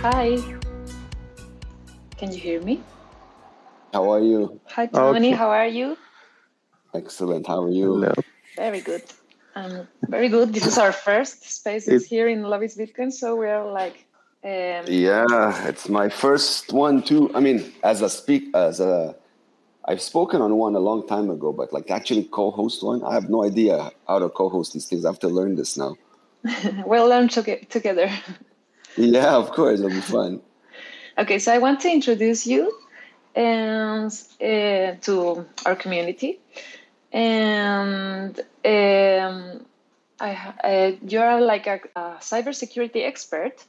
Hi, can you hear me? How are you? Hi, Tony. Okay. How are you? Excellent. How are you? Hello. Very good. Very good. This is our first spaces It, here in Lobby's Bitcoin, so we're like, Yeah, it's my first one too. I mean, I've spoken on one a long time ago, but like actually co-host one, I have no idea how to co-host these things. I have to learn this now. we'll learn together. Yeah, of course, it'll be fun. Okay, so I want to introduce you and to our community, and you're like a cybersecurity expert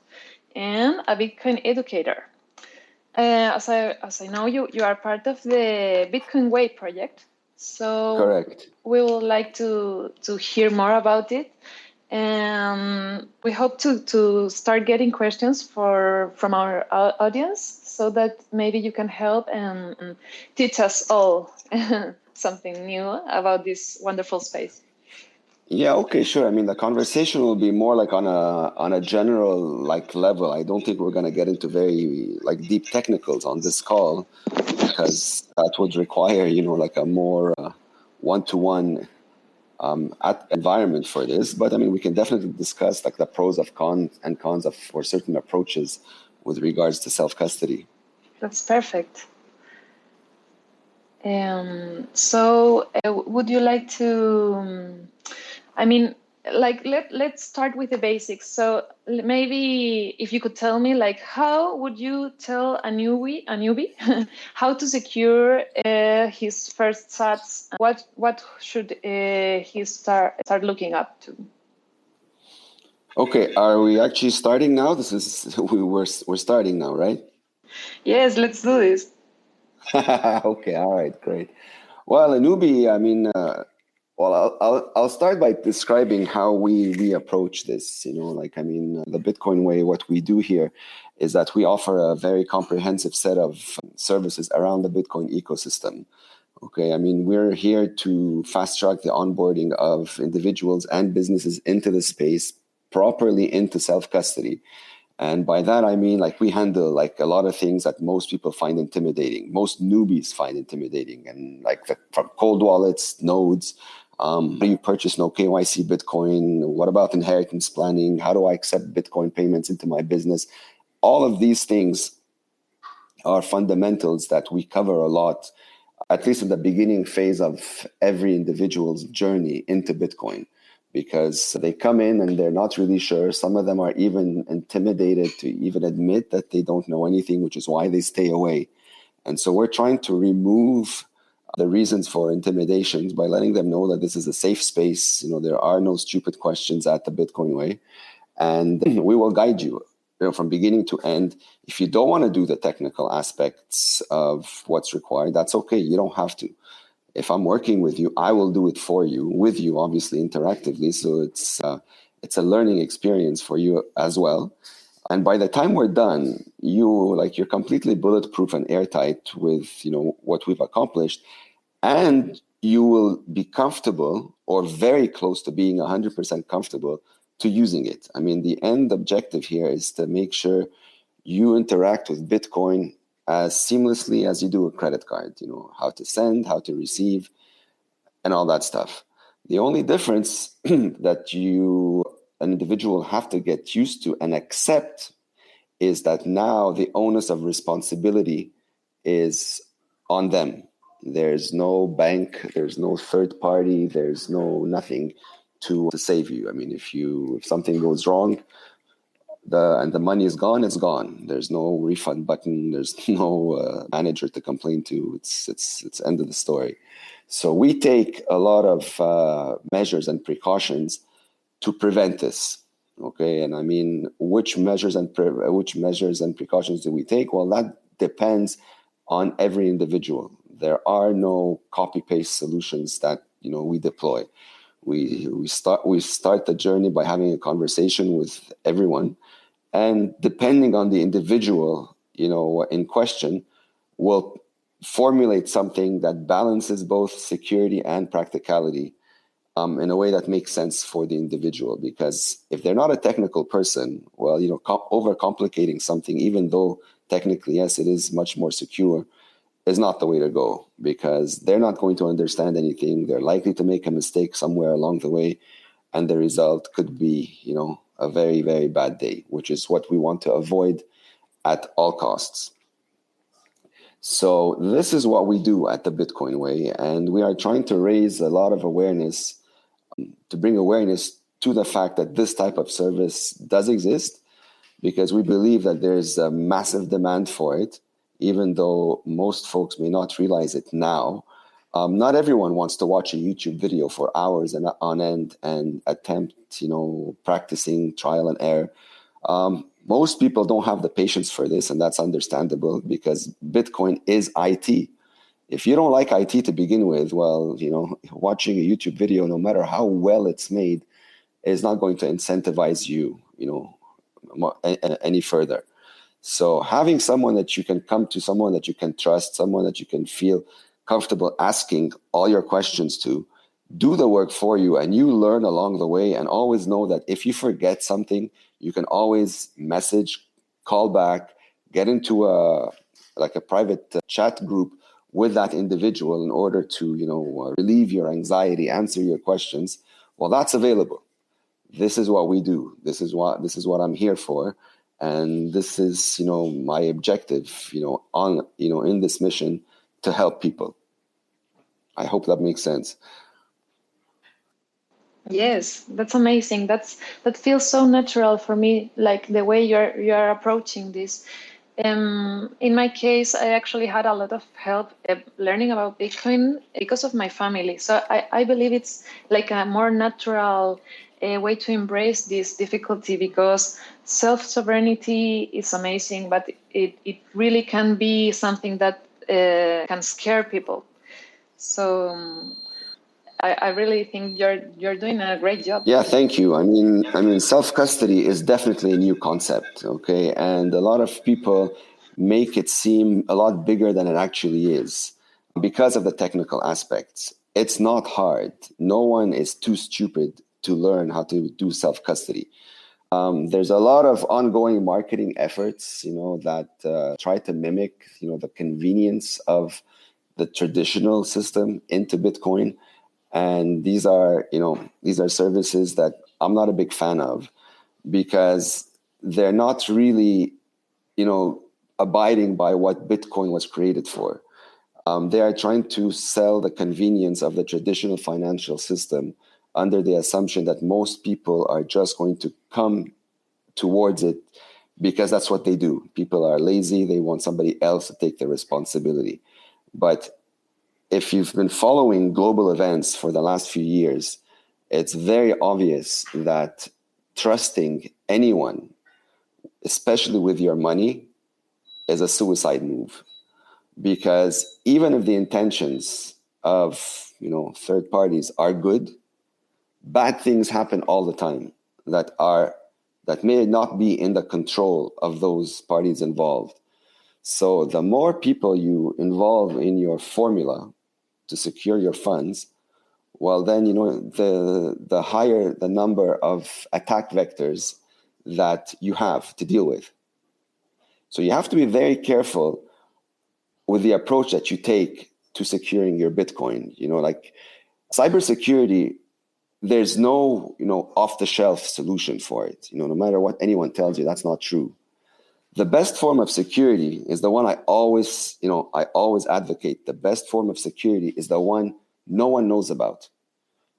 and a Bitcoin educator. As I know, you are part of the Bitcoin Way project, so Correct. we would like to hear more about it, and we hope to start getting questions from our audience, so that maybe you can help and teach us all something new about this wonderful space. Yeah, okay, sure. I mean, the conversation will be more like on a general like level. I don't think we're going to get into very like deep technicals on this call because that would require, like a more one-to-one environment for this. But I mean, we can definitely discuss like the pros of cons of for certain approaches with regards to self-custody. That's perfect. So would you like to, I mean, like let's start with the basics. So maybe if you could tell me, like, how would you tell a newbie how to secure his first sats? What should he start looking up to? Okay, are we actually starting now? This is we're starting now, right? Yes, let's do this. Okay, all right, great. Well, a newbie, I mean, well, I'll start by describing how we approach this. Like, I mean, the Bitcoin way, what we do here is that we offer a very comprehensive set of services around the Bitcoin ecosystem. Okay, I mean, we're here to fast track the onboarding of individuals and businesses into the space, properly into self-custody. And by that, I mean, like, we handle like a lot of things that most people find intimidating, most newbies find intimidating. And like from cold wallets, nodes, how do you purchase no KYC Bitcoin? What about inheritance planning? How do I accept Bitcoin payments into my business? All of these things are fundamentals that we cover a lot, at least in the beginning phase of every individual's journey into Bitcoin, because they come in and they're not really sure. Some of them are even intimidated to even admit that they don't know anything, which is why they stay away. And so we're trying to remove the reasons for intimidations by letting them know that this is a safe space. There are no stupid questions at the Bitcoin way. And we will guide you, from beginning to end. If you don't want to do the technical aspects of what's required, that's okay. You don't have to. If I'm working with you, I will do it for you, with you, obviously, interactively. So it's a learning experience for you as well. And by the time we're done, you're completely bulletproof and airtight with what we've accomplished, and you will be comfortable or very close to being 100% comfortable to using it. I mean, the end objective here is to make sure you interact with Bitcoin as seamlessly as you do a credit card, how to send, how to receive, and all that stuff. The only difference that an individual have to get used to and accept is that now the onus of responsibility is on them. There's no bank, there's no third party, there's no nothing to save you. I mean, if something goes wrong, and the money is gone, it's gone. There's no refund button. There's no manager to complain to. It's end of the story. So we take a lot of measures and precautions to prevent this. Okay, and I mean, which measures and precautions do we take? Well, that depends on every individual. There are no copy-paste solutions that we deploy. We start the journey by having a conversation with everyone, and depending on the individual, in question, we'll formulate something that balances both security and practicality in a way that makes sense for the individual. Because if they're not a technical person, well, overcomplicating something, even though technically, yes, it is much more secure, is not the way to go, because they're not going to understand anything. They're likely to make a mistake somewhere along the way, and the result could be, a very, very bad day, which is what we want to avoid at all costs. So this is what we do at the Bitcoin Way, and we are trying to raise a lot of awareness, to bring awareness to the fact that this type of service does exist, because we believe that there's a massive demand for it, even though most folks may not realize it now. Not everyone wants to watch a YouTube video for hours and on end and attempt, practicing trial and error. Most people don't have the patience for this, and that's understandable, because Bitcoin is IT. If you don't like IT to begin with, well, watching a YouTube video, no matter how well it's made, is not going to incentivize you, any further. So having someone that you can come to, someone that you can trust, someone that you can feel comfortable asking all your questions to, do the work for you, and you learn along the way, and always know that if you forget something, you can always message, call back, get into a private chat group with that individual in order to relieve your anxiety, answer your questions. Well, that's available. This is what we do. This is what I'm here for, and this is my objective in this mission, to help people. I hope that makes sense. Yes, that's amazing. That feels so natural for me, like the way you're approaching this. In my case, I actually had a lot of help learning about Bitcoin because of my family. So I believe it's like a more natural way to embrace this difficulty, because self-sovereignty is amazing, but it really can be something that can scare people. So I really think you're doing a great job. Yeah, thank you. I mean, self-custody is definitely a new concept, okay? And a lot of people make it seem a lot bigger than it actually is because of the technical aspects. It's not hard. No one is too stupid to learn how to do self-custody. There's a lot of ongoing marketing efforts, that try to mimic, the convenience of the traditional system into Bitcoin. And these are services that I'm not a big fan of, because they're not really abiding by what Bitcoin was created for. They are trying to sell the convenience of the traditional financial system under the assumption that most people are just going to come towards it because that's what they do. People are lazy. They want somebody else to take the responsibility. But if you've been following global events for the last few years, it's very obvious that trusting anyone, especially with your money, is a suicide move. Because even if the intentions of third parties are good, bad things happen all the time that may not be in the control of those parties involved. So the more people you involve in your formula to secure your funds, well, then the higher the number of attack vectors that you have to deal with. So you have to be very careful with the approach that you take to securing your Bitcoin. Like cybersecurity, there's no off-the-shelf solution for it. No matter what anyone tells you, that's not true. The best form of security is the one I always advocate. The best form of security is the one no one knows about.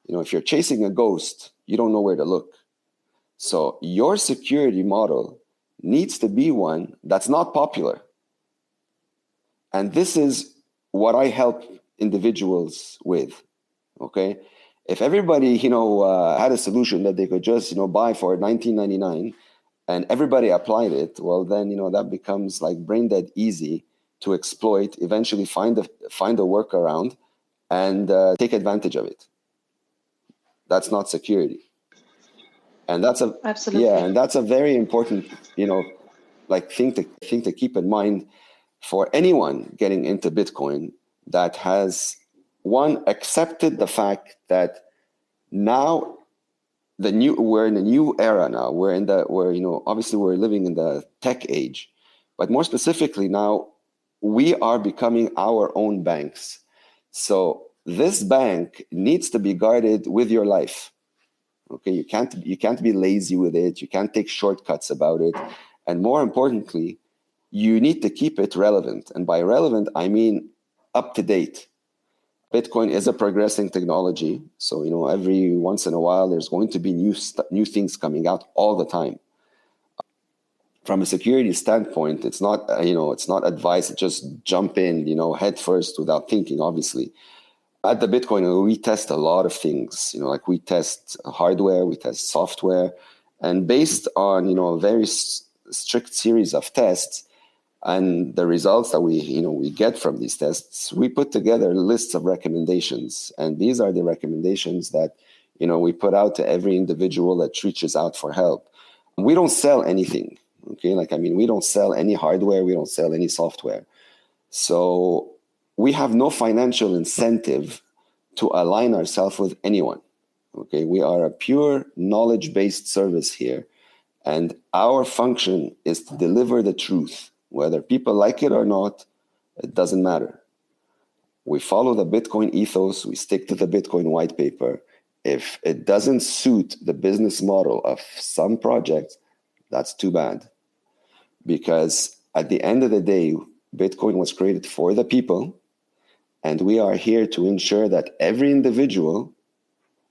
If you're chasing a ghost, you don't know where to look. So your security model needs to be one that's not popular. And this is what I help individuals with, okay? If everybody, had a solution that they could just, buy for $19.99, and everybody applied it, well, then, that becomes like brain dead easy to exploit, eventually find a workaround and take advantage of it. That's not security. And that's a very important, thing to keep in mind for anyone getting into Bitcoin that has, one, accepted the fact that Now, we're in a new era now. Obviously we're living in the tech age, but more specifically now, we are becoming our own banks. So this bank needs to be guarded with your life. Okay, you can't be lazy with it. You can't take shortcuts about it. And more importantly, you need to keep it relevant. And by relevant, I mean up to date. Bitcoin is a progressing technology. So, every once in a while, there's going to be new things coming out all the time. From a security standpoint, it's not advice to just jump in, head first without thinking, obviously. At the Bitcoin, we test a lot of things, like we test hardware, we test software, and based on, a very strict series of tests and the results that we get from these tests, we put together lists of recommendations. And these are the recommendations that, we put out to every individual that reaches out for help. We don't sell anything, okay? We don't sell any hardware, we don't sell any software. So we have no financial incentive to align ourselves with anyone. Okay, we are a pure knowledge-based service here, and our function is to deliver the truth. Whether people like it or not, it doesn't matter. We follow the Bitcoin ethos, we stick to the Bitcoin white paper. If it doesn't suit the business model of some projects, that's too bad. Because at the end of the day, Bitcoin was created for the people, and we are here to ensure that every individual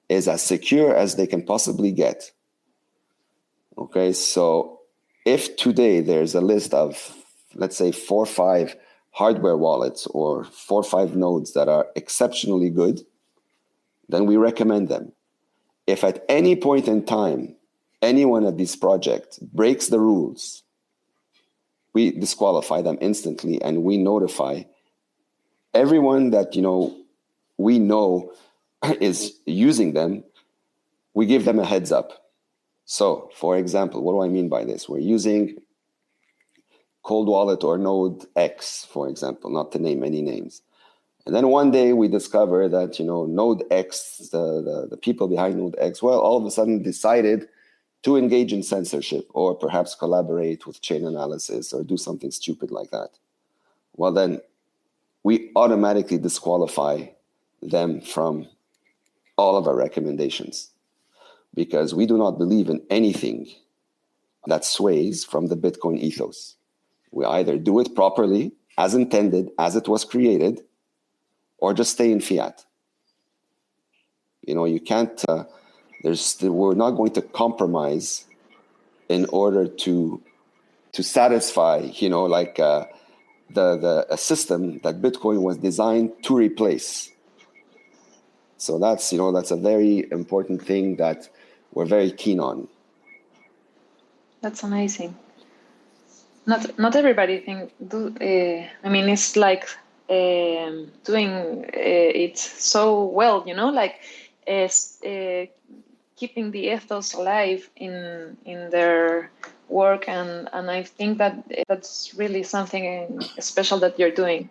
is as secure as they can possibly get. Okay, so if today there's a list of, let's say, 4 or 5 hardware wallets or 4 or 5 nodes that are exceptionally good, then we recommend them. If at any point in time, any one of these projects breaks the rules, we disqualify them instantly, and we notify everyone that we know is using them. We give them a heads up. So, for example, what do I mean by this? We're using Cold Wallet or Node X, for example, not to name any names. And then one day we discover that Node X, the people behind Node X, all of a sudden decided to engage in censorship or perhaps collaborate with chain analysis or do something stupid like that. Well, then we automatically disqualify them from all of our recommendations, because we do not believe in anything that sways from the Bitcoin ethos. We either do it properly, as intended, as it was created, or just stay in fiat. You can't, we're not going to compromise in order to satisfy, a system that Bitcoin was designed to replace. So that's a very important thing that we're very keen on. That's amazing. Not everybody it's like doing it so well, keeping the ethos alive in their work, and I think that that's really something special that you're doing.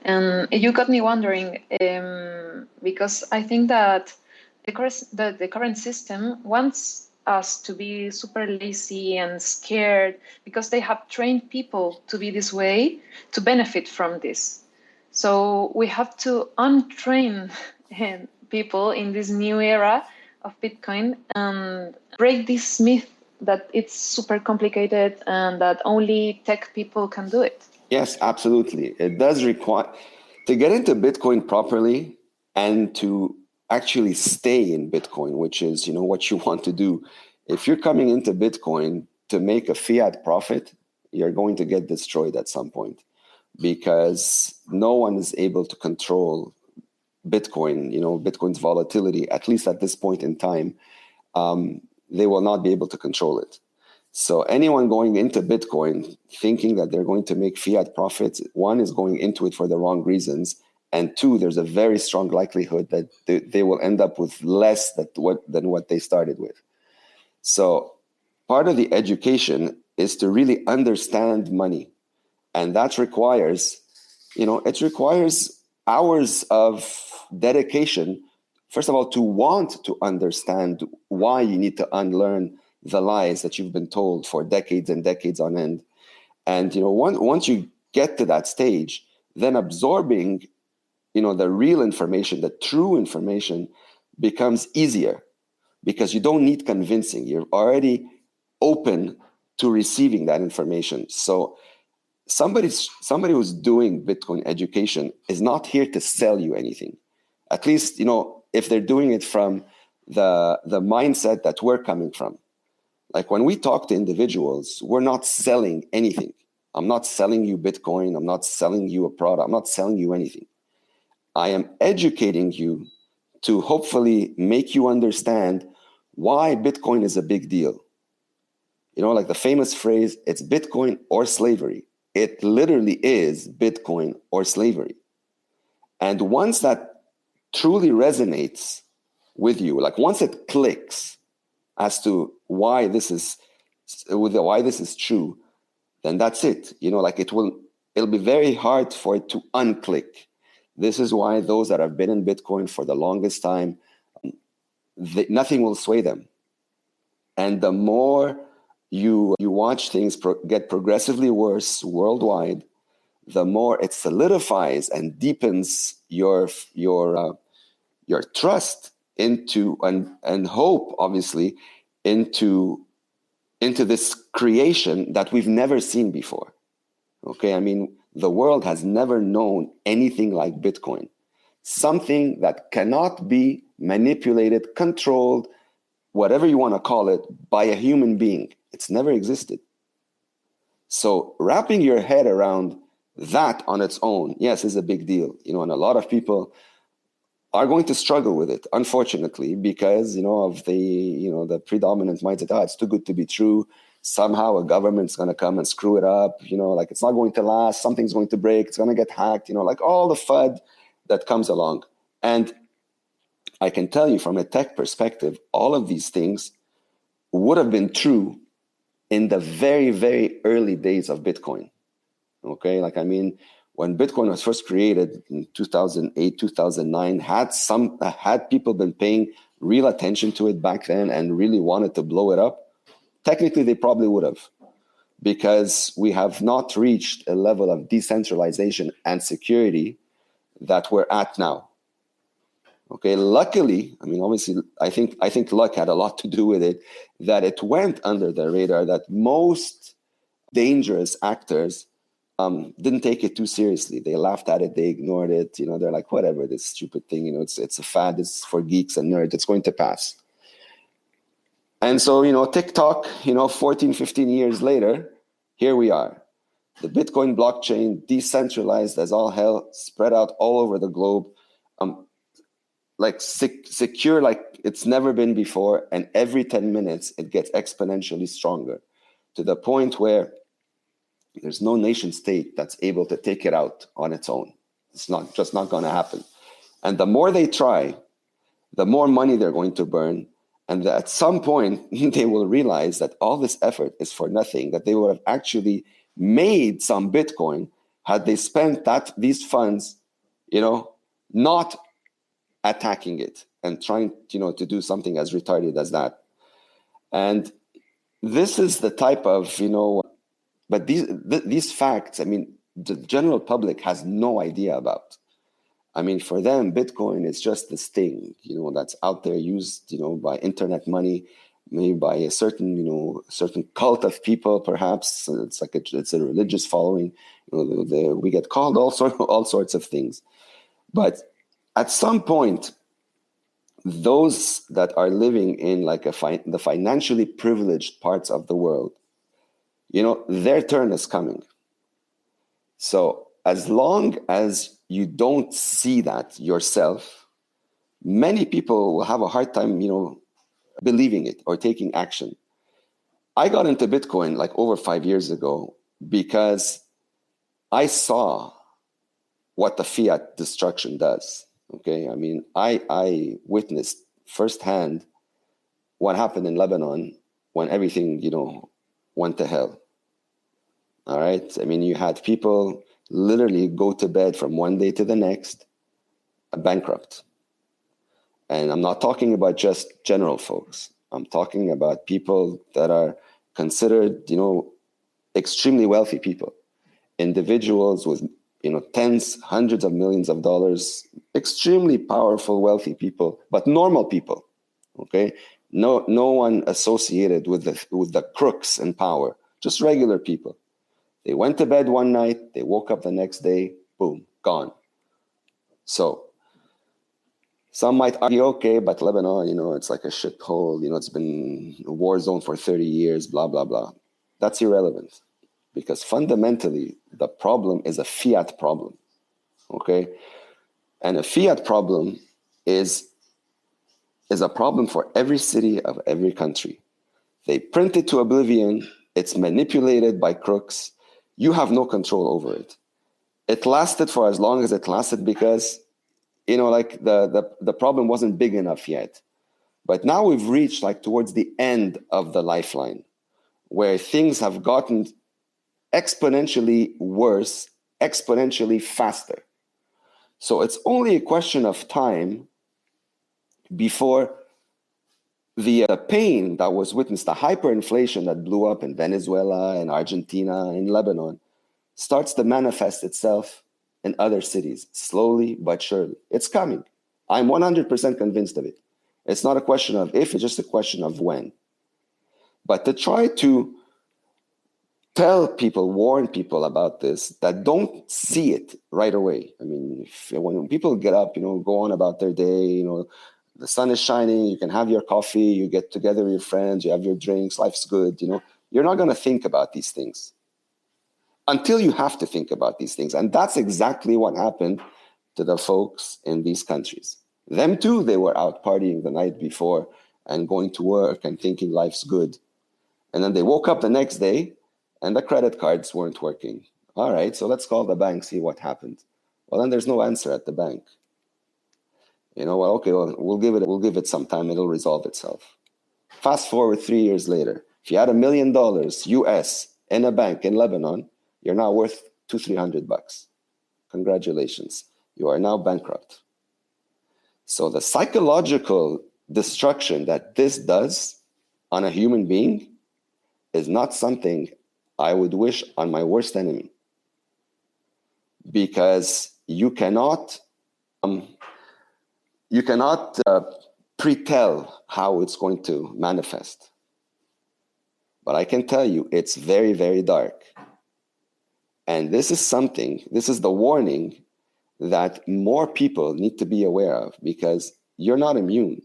And you got me wondering, because I think that the current system wants us to be super lazy and scared, because they have trained people to be this way to benefit from this. So we have to untrain people in this new era of Bitcoin and break this myth that it's super complicated and that only tech people can do it. Yes, absolutely. It does require, to get into Bitcoin properly and to actually stay in Bitcoin, which is, what you want to do. If you're coming into Bitcoin to make a fiat profit, you're going to get destroyed at some point, because no one is able to control Bitcoin, Bitcoin's volatility, at least at this point in time. They will not be able to control it. So anyone going into Bitcoin thinking that they're going to make fiat profits, one, is going into it for the wrong reasons, and two, there's a very strong likelihood that they will end up with less than what they started with. So part of the education is to really understand money, and that requires, it requires hours of dedication first of all, to want to understand why you need to unlearn the lies that you've been told for decades and decades on end. And, once you get to that stage, then absorbing, the real information, the true information becomes easier because you don't need convincing. You're already open to receiving that information. So somebody who's doing Bitcoin education is not here to sell you anything. At least, if they're doing it from the mindset that we're coming from. Like when we talk to individuals, we're not selling anything. I'm not selling you Bitcoin. I'm not selling you a product. I'm not selling you anything. I am educating you to hopefully make you understand why Bitcoin is a big deal. Like the famous phrase, it's Bitcoin or slavery. It literally is Bitcoin or slavery. And once that truly resonates with you, like once it clicks as to why this is true, then that's it. Like it'll be very hard for it to unclick. This is why those that have been in Bitcoin for the longest time, nothing will sway them. And the more you watch things get progressively worse worldwide, the more it solidifies and deepens your trust into and hope, obviously, into this creation that we've never seen before. Okay, I mean, the world has never known anything like Bitcoin. Something that cannot be manipulated, controlled, whatever you want to call it, by a human being. It's never existed. So wrapping your head around that on its own, yes, is a big deal. And a lot of people are going to struggle with it, unfortunately, because, of the predominant mindset, it's too good to be true. Somehow a government's going to come and screw it up, like it's not going to last, something's going to break, it's going to get hacked, like all the FUD that comes along. And I can tell you from a tech perspective, all of these things would have been true in the very, very early days of Bitcoin. Okay, like, I mean, when Bitcoin was first created in 2008, 2009, had people been paying real attention to it back then and really wanted to blow it up? Technically, they probably would have, because we have not reached a level of decentralization and security that we're at now. Okay, luckily, I mean, obviously, I think luck had a lot to do with it, that it went under the radar, that most dangerous actors didn't take it too seriously. They laughed at it, they ignored it, they're like, whatever, this stupid thing, it's a fad, it's for geeks and nerds, it's going to pass. And so, TikTok, 14, 15 years later, here we are. The Bitcoin blockchain, decentralized as all hell, spread out all over the globe, like secure like it's never been before. And every 10 minutes, it gets exponentially stronger to the point where there's no nation state that's able to take it out on its own. It's not going to happen. And the more they try, the more money they're going to burn. And at some point, they will realize that all this effort is for nothing, that they would have actually made some Bitcoin had they spent these funds, not attacking it and trying, to do something as retarded as that. And this is the type of, but these facts, I mean, the general public has no idea about. I mean, for them, Bitcoin is just this thing, that's out there used, by internet money, maybe by a certain cult of people, perhaps. It's like it's a religious following. We get called all sorts of things. But at some point, those that are living in like the financially privileged parts of the world, their turn is coming. So as long as you don't see that yourself, many people will have a hard time, believing it or taking action. I got into Bitcoin like over 5 years ago because I saw what the fiat destruction does. Okay, I mean, I witnessed firsthand what happened in Lebanon when everything, went to hell. All right, I mean, you had people literally go to bed from one day to the next bankrupt. And I'm not talking about just general folks. I'm talking about people that are considered, extremely wealthy people, individuals with, tens, hundreds of millions of dollars, extremely powerful, wealthy people, but normal people. Okay, no one associated with the crooks in power, just regular people. They went to bed one night, they woke up the next day, boom, gone. So some might argue, okay, but Lebanon, it's like a shithole, it's been a war zone for 30 years, blah, blah, blah. That's irrelevant, because fundamentally, the problem is a fiat problem, okay? And a fiat problem is a problem for every city of every country. They print it to oblivion, it's manipulated by crooks, you have no control over it. It lasted for as long as it lasted because, like the problem wasn't big enough yet. But now we've reached like towards the end of the lifeline, where things have gotten exponentially worse, exponentially faster. So it's only a question of time before the pain that was witnessed, the hyperinflation that blew up in Venezuela and Argentina and Lebanon, starts to manifest itself in other cities, slowly but surely. It's coming. I'm 100% convinced of it. It's not a question of if, it's just a question of when. But to try to tell people, warn people about this that don't see it right away. I mean, when people get up, go on about their day, the sun is shining, you can have your coffee, you get together with your friends, you have your drinks, life's good, you're not going to think about these things until you have to think about these things. And that's exactly what happened to the folks in these countries. Them too, they were out partying the night before and going to work and thinking life's good. And then they woke up the next day and the credit cards weren't working. All right, so let's call the bank, see what happened. Well, then there's no answer at the bank. Okay, well, we'll give it some time, it'll resolve itself. Fast forward 3 years later, if you had $1 million US in a bank in Lebanon, you're now worth $200-300. Congratulations, you are now bankrupt. So the psychological destruction that this does on a human being is not something I would wish on my worst enemy, because you cannot pre-tell how it's going to manifest. But I can tell you it's very, very dark. And this is the warning that more people need to be aware of, because you're not immune.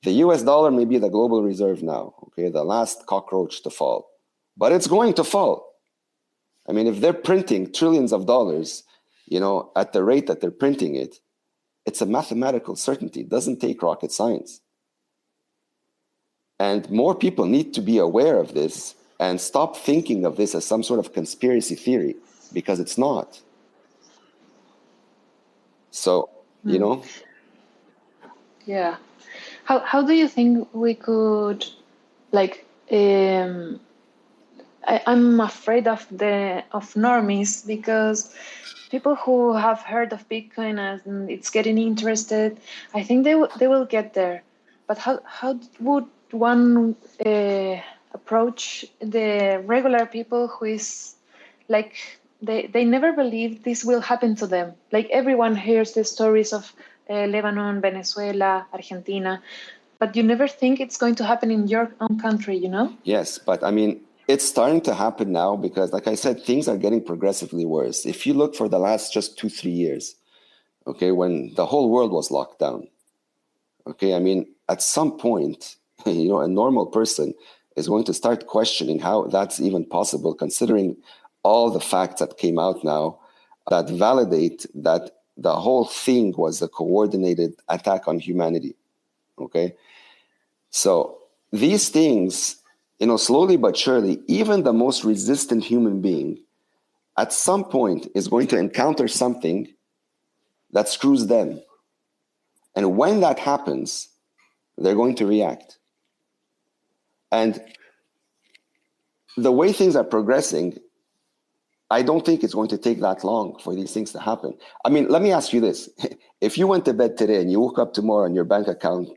The US dollar may be the global reserve now, okay, the last cockroach to fall, but it's going to fall. I mean, if they're printing trillions of dollars, at the rate that they're printing it, it's a mathematical certainty. It doesn't take rocket science. And more people need to be aware of this and stop thinking of this as some sort of conspiracy theory, because it's not. So, Yeah. How do you think we could, like, I'm afraid of normies, because people who have heard of Bitcoin and it's getting interested, I think they will get there. But how would one approach the regular people who is like they never believe this will happen to them? Like, everyone hears the stories of Lebanon, Venezuela, Argentina, but you never think it's going to happen in your own country, Yes, but I mean, it's starting to happen now because, like I said, things are getting progressively worse. If you look for the last just 2-3 years, okay, when the whole world was locked down, okay, I mean, at some point, a normal person is going to start questioning how that's even possible, considering all the facts that came out now that validate that the whole thing was a coordinated attack on humanity, okay? So these things, slowly but surely, even the most resistant human being at some point is going to encounter something that screws them. And when that happens, they're going to react. And the way things are progressing, I don't think it's going to take that long for these things to happen. I mean, let me ask you this. If you went to bed today and you woke up tomorrow and your bank account,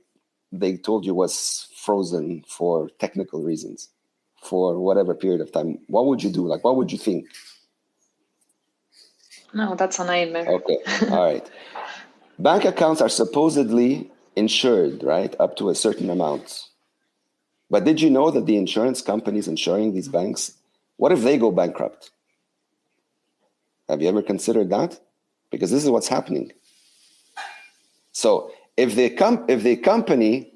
they told you was frozen for technical reasons, for whatever period of time, what would you do? Like, what would you think? No, that's a nightmare. Okay, all right. Bank accounts are supposedly insured, right, up to a certain amount. But did you know that the insurance companies insuring these banks, what if they go bankrupt? Have you ever considered that? Because this is what's happening. So if the company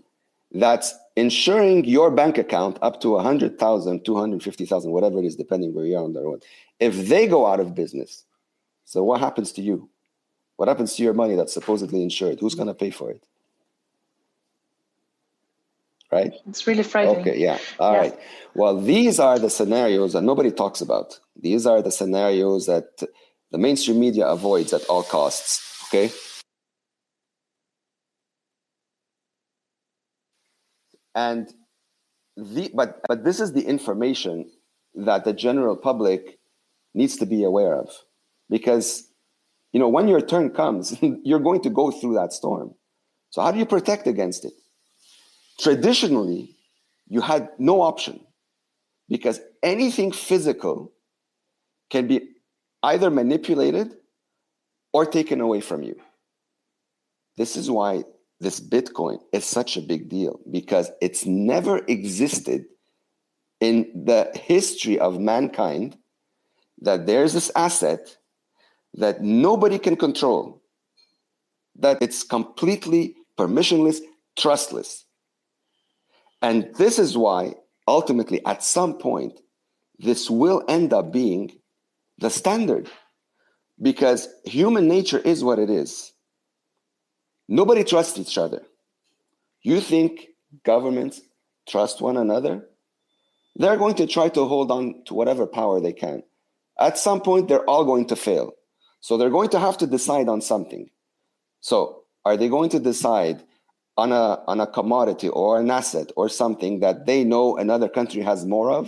that's insuring your bank account up to 100,000, 250,000, whatever it is, depending where you are on the road, if they go out of business, so what happens to you? What happens to your money that's supposedly insured? Who's going to pay for it? Right? It's really frightening. Okay, yeah. All right. Well, these are the scenarios that nobody talks about. These are the scenarios that the mainstream media avoids at all costs. Okay? And but this is the information that the general public needs to be aware of, because when your turn comes, you're going to go through that storm. So how do you protect against it? Traditionally, you had no option, because anything physical can be either manipulated or taken away from you. This is why this Bitcoin is such a big deal, because it's never existed in the history of mankind that there's this asset that nobody can control, that it's completely permissionless, trustless. And this is why, ultimately, at some point, this will end up being the standard, because human nature is what it is. Nobody trusts each other. You think governments trust one another? They're going to try to hold on to whatever power they can. At some point, they're all going to fail. So they're going to have to decide on something. So are they going to decide on a commodity or an asset or something that they know another country has more of?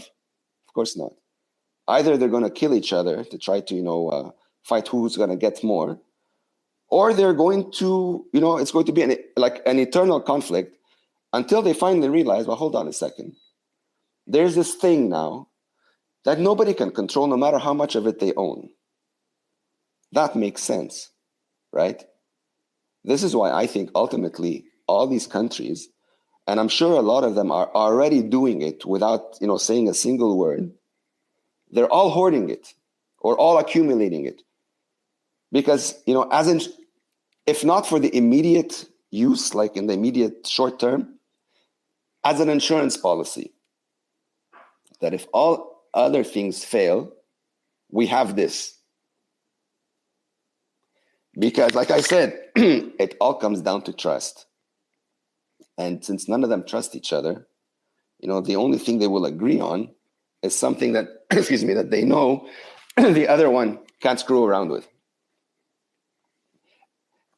Of course not. Either they're going to kill each other to try to fight who's going to get more, or they're going to, it's going to be an eternal conflict until they finally realize, well, hold on a second. There's this thing now that nobody can control, no matter how much of it they own. That makes sense, right? This is why I think ultimately all these countries, and I'm sure a lot of them are already doing it without saying a single word, they're all hoarding it or all accumulating it. Because, if not for the immediate use, like in the immediate short term, as an insurance policy, that if all other things fail, we have this. Because, like I said, it all comes down to trust. And since none of them trust each other, the only thing they will agree on is something that, that they know the other one can't screw around with.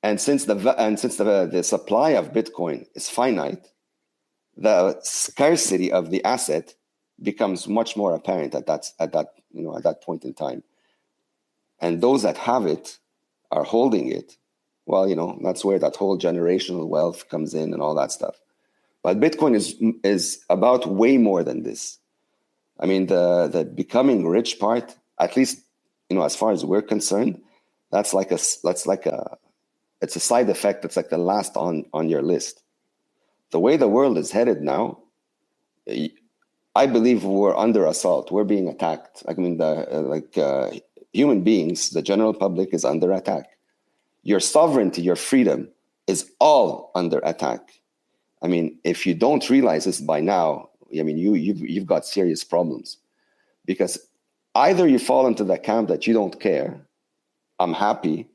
And since the supply of Bitcoin is finite, the scarcity of the asset becomes much more apparent at that point in time. And those that have it are holding it. Well, that's where that whole generational wealth comes in and all that stuff. But Bitcoin is about way more than this. I mean, the becoming rich part, at least as far as we're concerned, it's a side effect. That's like the last on your list. The way the world is headed now, I believe we're under assault. We're being attacked. I mean, human beings, the general public is under attack. Your sovereignty, your freedom is all under attack. I mean, if you don't realize this by now, I mean, you've got serious problems, because either you fall into the camp that you don't care, I'm happy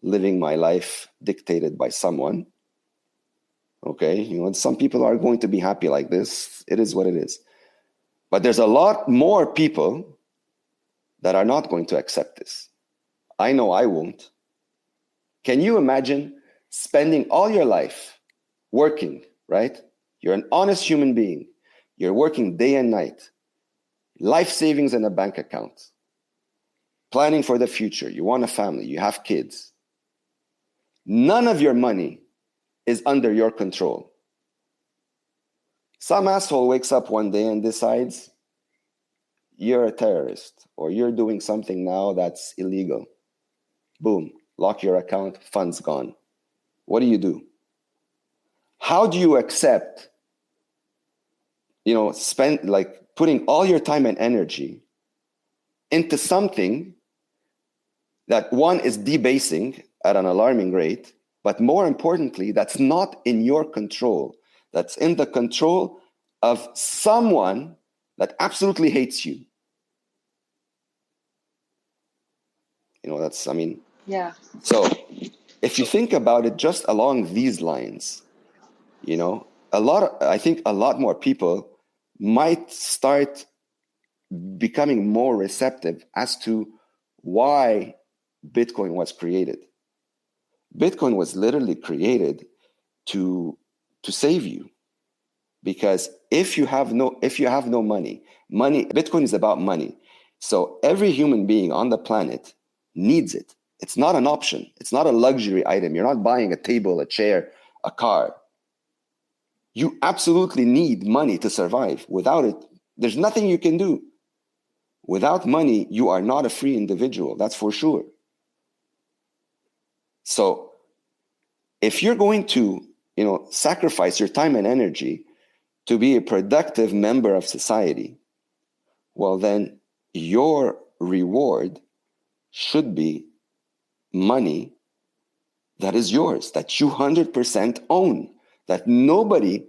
living my life dictated by someone. Okay, some people are going to be happy like this. It is what it is. But there's a lot more people that are not going to accept this. I know I won't. Can you imagine spending all your life working, right? You're an honest human being. You're working day and night. Life savings in a bank account. planning for the future, you want a family, you have kids, none of your money is under your control. Some asshole wakes up one day and decides you're a terrorist or you're doing something now that's illegal. Boom, lock your account, funds gone. What do? How do you accept, spend like putting all your time and energy into something that one is debasing at an alarming rate, but more importantly, that's not in your control. That's in the control of someone that absolutely hates you. Yeah. So if you think about it just along these lines, I think a lot more people might start becoming more receptive as to why Bitcoin was created. Bitcoin was literally created to save you, because if you have no money, Bitcoin is about money. So every human being on the planet needs it. It's not an option. It's not a luxury item. You're not buying a table, a chair, a car. You absolutely need money to survive. Without it, there's nothing you can do. Without money, you are not a free individual. That's for sure. So if you're going to, sacrifice your time and energy to be a productive member of society, well, then your reward should be money that is yours, that you 100% own, that nobody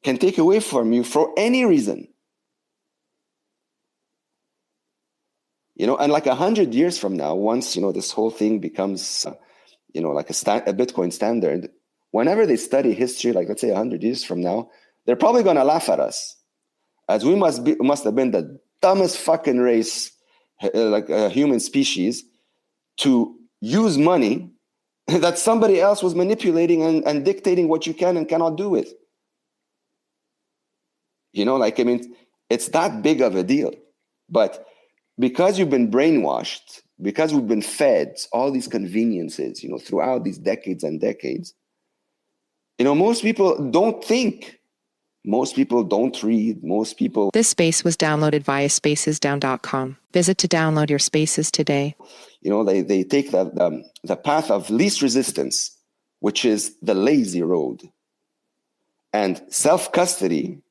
can take away from you for any reason. And like 100 years from now, once, this whole thing becomes, like a Bitcoin standard, whenever they study history, like let's say 100 years from now, they're probably going to laugh at us, as we must have been the dumbest fucking race, like a human species, to use money that somebody else was manipulating and dictating what you can and cannot do with. It's that big of a deal. But because you've been brainwashed, because we've been fed all these conveniences, throughout these decades and decades, most people don't think. Most people don't read. Most people... This space was downloaded via spacesdown.com. Visit to download your spaces today. They take the path of least resistance, which is the lazy road. And self-custody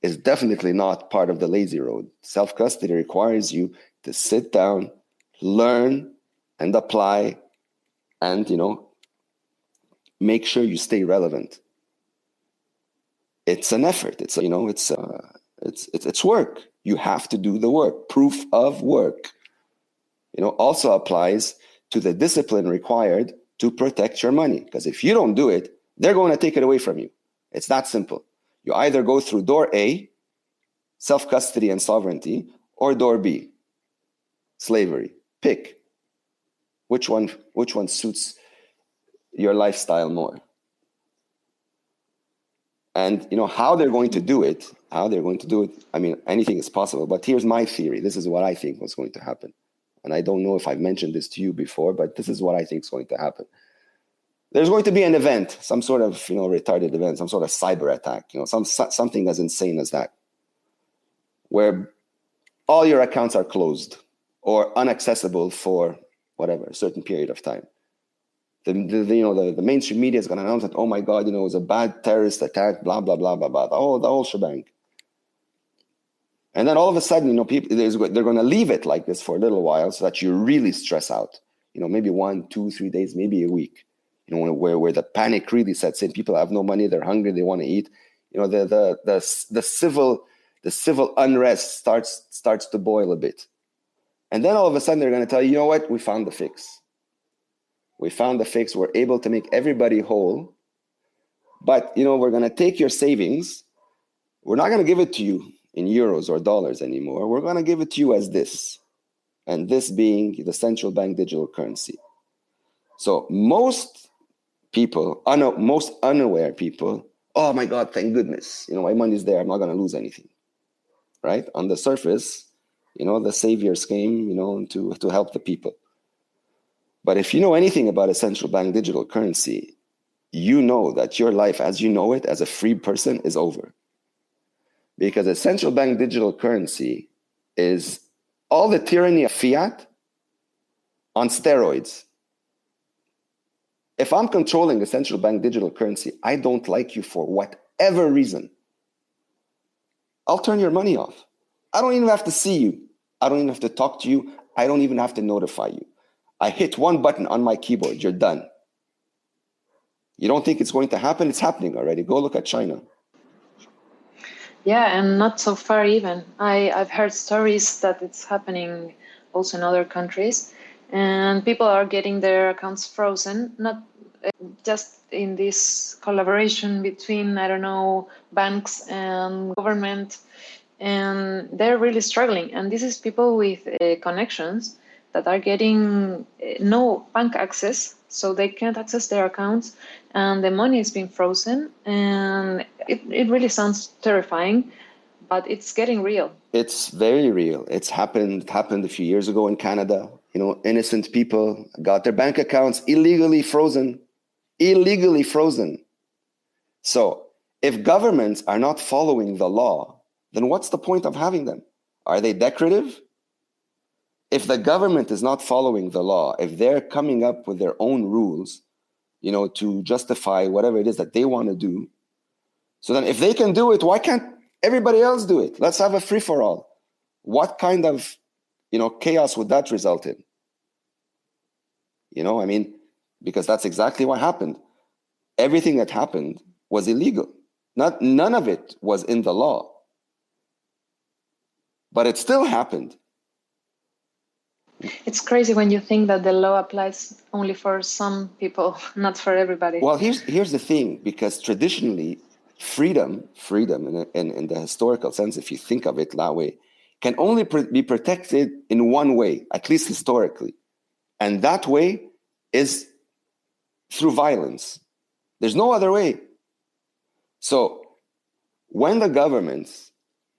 is definitely not part of the lazy road. Self-custody requires you to sit down, learn, and apply, and, make sure you stay relevant. It's an effort. It's work. You have to do the work. Proof of work, also applies to the discipline required to protect your money. Because if you don't do it, they're going to take it away from you. It's that simple. You either go through door A, self-custody and sovereignty, or door B, slavery. Pick. Which one suits your lifestyle more? And how they're going to do it, anything is possible. But here's my theory. This is what I think was going to happen. And I don't know if I've mentioned this to you before, but this is what I think is going to happen. There's going to be an event, some sort of retarded event, some sort of cyber attack, something as insane as that, where all your accounts are closed or inaccessible for whatever, a certain period of time. The mainstream media is going to announce that, oh my God, it was a bad terrorist attack, blah, blah, blah, blah, blah, the whole shebang. And then all of a sudden, people, they're going to leave it like this for a little while so that you really stress out, maybe 1, 2, 3 days, maybe a week, where the panic really sets in. People have no money, they're hungry, they want to eat. The civil unrest starts to boil a bit. And then all of a sudden they're going to tell you, what? We found the fix. We found the fix. We're able to make everybody whole. But, we're going to take your savings. We're not going to give it to you in euros or dollars anymore. We're going to give it to you as this. And this being the central bank digital currency. So most people, most unaware people, oh my God, thank goodness. My money's there. I'm not going to lose anything. Right? On the surface, the savior scheme, to help the people. But if you know anything about a central bank digital currency, you know that your life as you know it as a free person is over. Because a central bank digital currency is all the tyranny of fiat on steroids. If I'm controlling a central bank digital currency, I don't like you for whatever reason, I'll turn your money off. I don't even have to see you. I don't even have to talk to you. I don't even have to notify you. I hit one button on my keyboard, you're done. You don't think it's going to happen? It's happening already. Go look at China. Yeah, and not so far even. I've heard stories that it's happening also in other countries, and people are getting their accounts frozen, not just in this collaboration between, I don't know, banks and government, and they're really struggling. And this is people with connections that are getting no bank access, so they can't access their accounts, and the money is being frozen. And it really sounds terrifying, but it's getting real. It's very real. It happened a few years ago in Canada. Innocent people got their bank accounts illegally frozen. So if governments are not following the law, then what's the point of having them? Are they decorative? If the government is not following the law, if they're coming up with their own rules, to justify whatever it is that they want to do, so then if they can do it, why can't everybody else do it? Let's have a free-for-all. What kind of, chaos would that result in? Because that's exactly what happened. Everything that happened was illegal. None of it was in the law. But it still happened. It's crazy when you think that the law applies only for some people, not for everybody. Well, here's the thing, because traditionally, freedom in the historical sense, if you think of it that way, can only be protected in one way, at least historically. And that way is through violence. There's no other way. So when the governments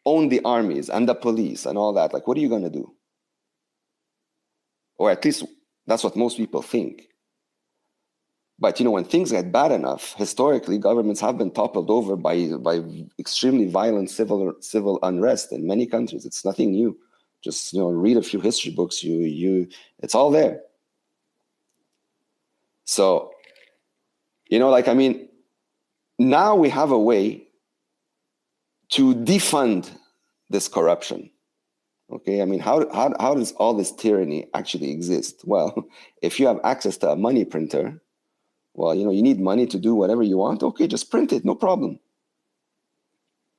own the armies and the police and all that, what are you going to do? Or at least that's what most people think. But when things get bad enough, historically, governments have been toppled over by extremely violent civil unrest in many countries. It's nothing new. Just read a few history books. It's all there. So, now we have a way to defund this corruption. Okay, how does all this tyranny actually exist? Well, if you have access to a money printer, well, you need money to do whatever you want. Okay, just print it, no problem.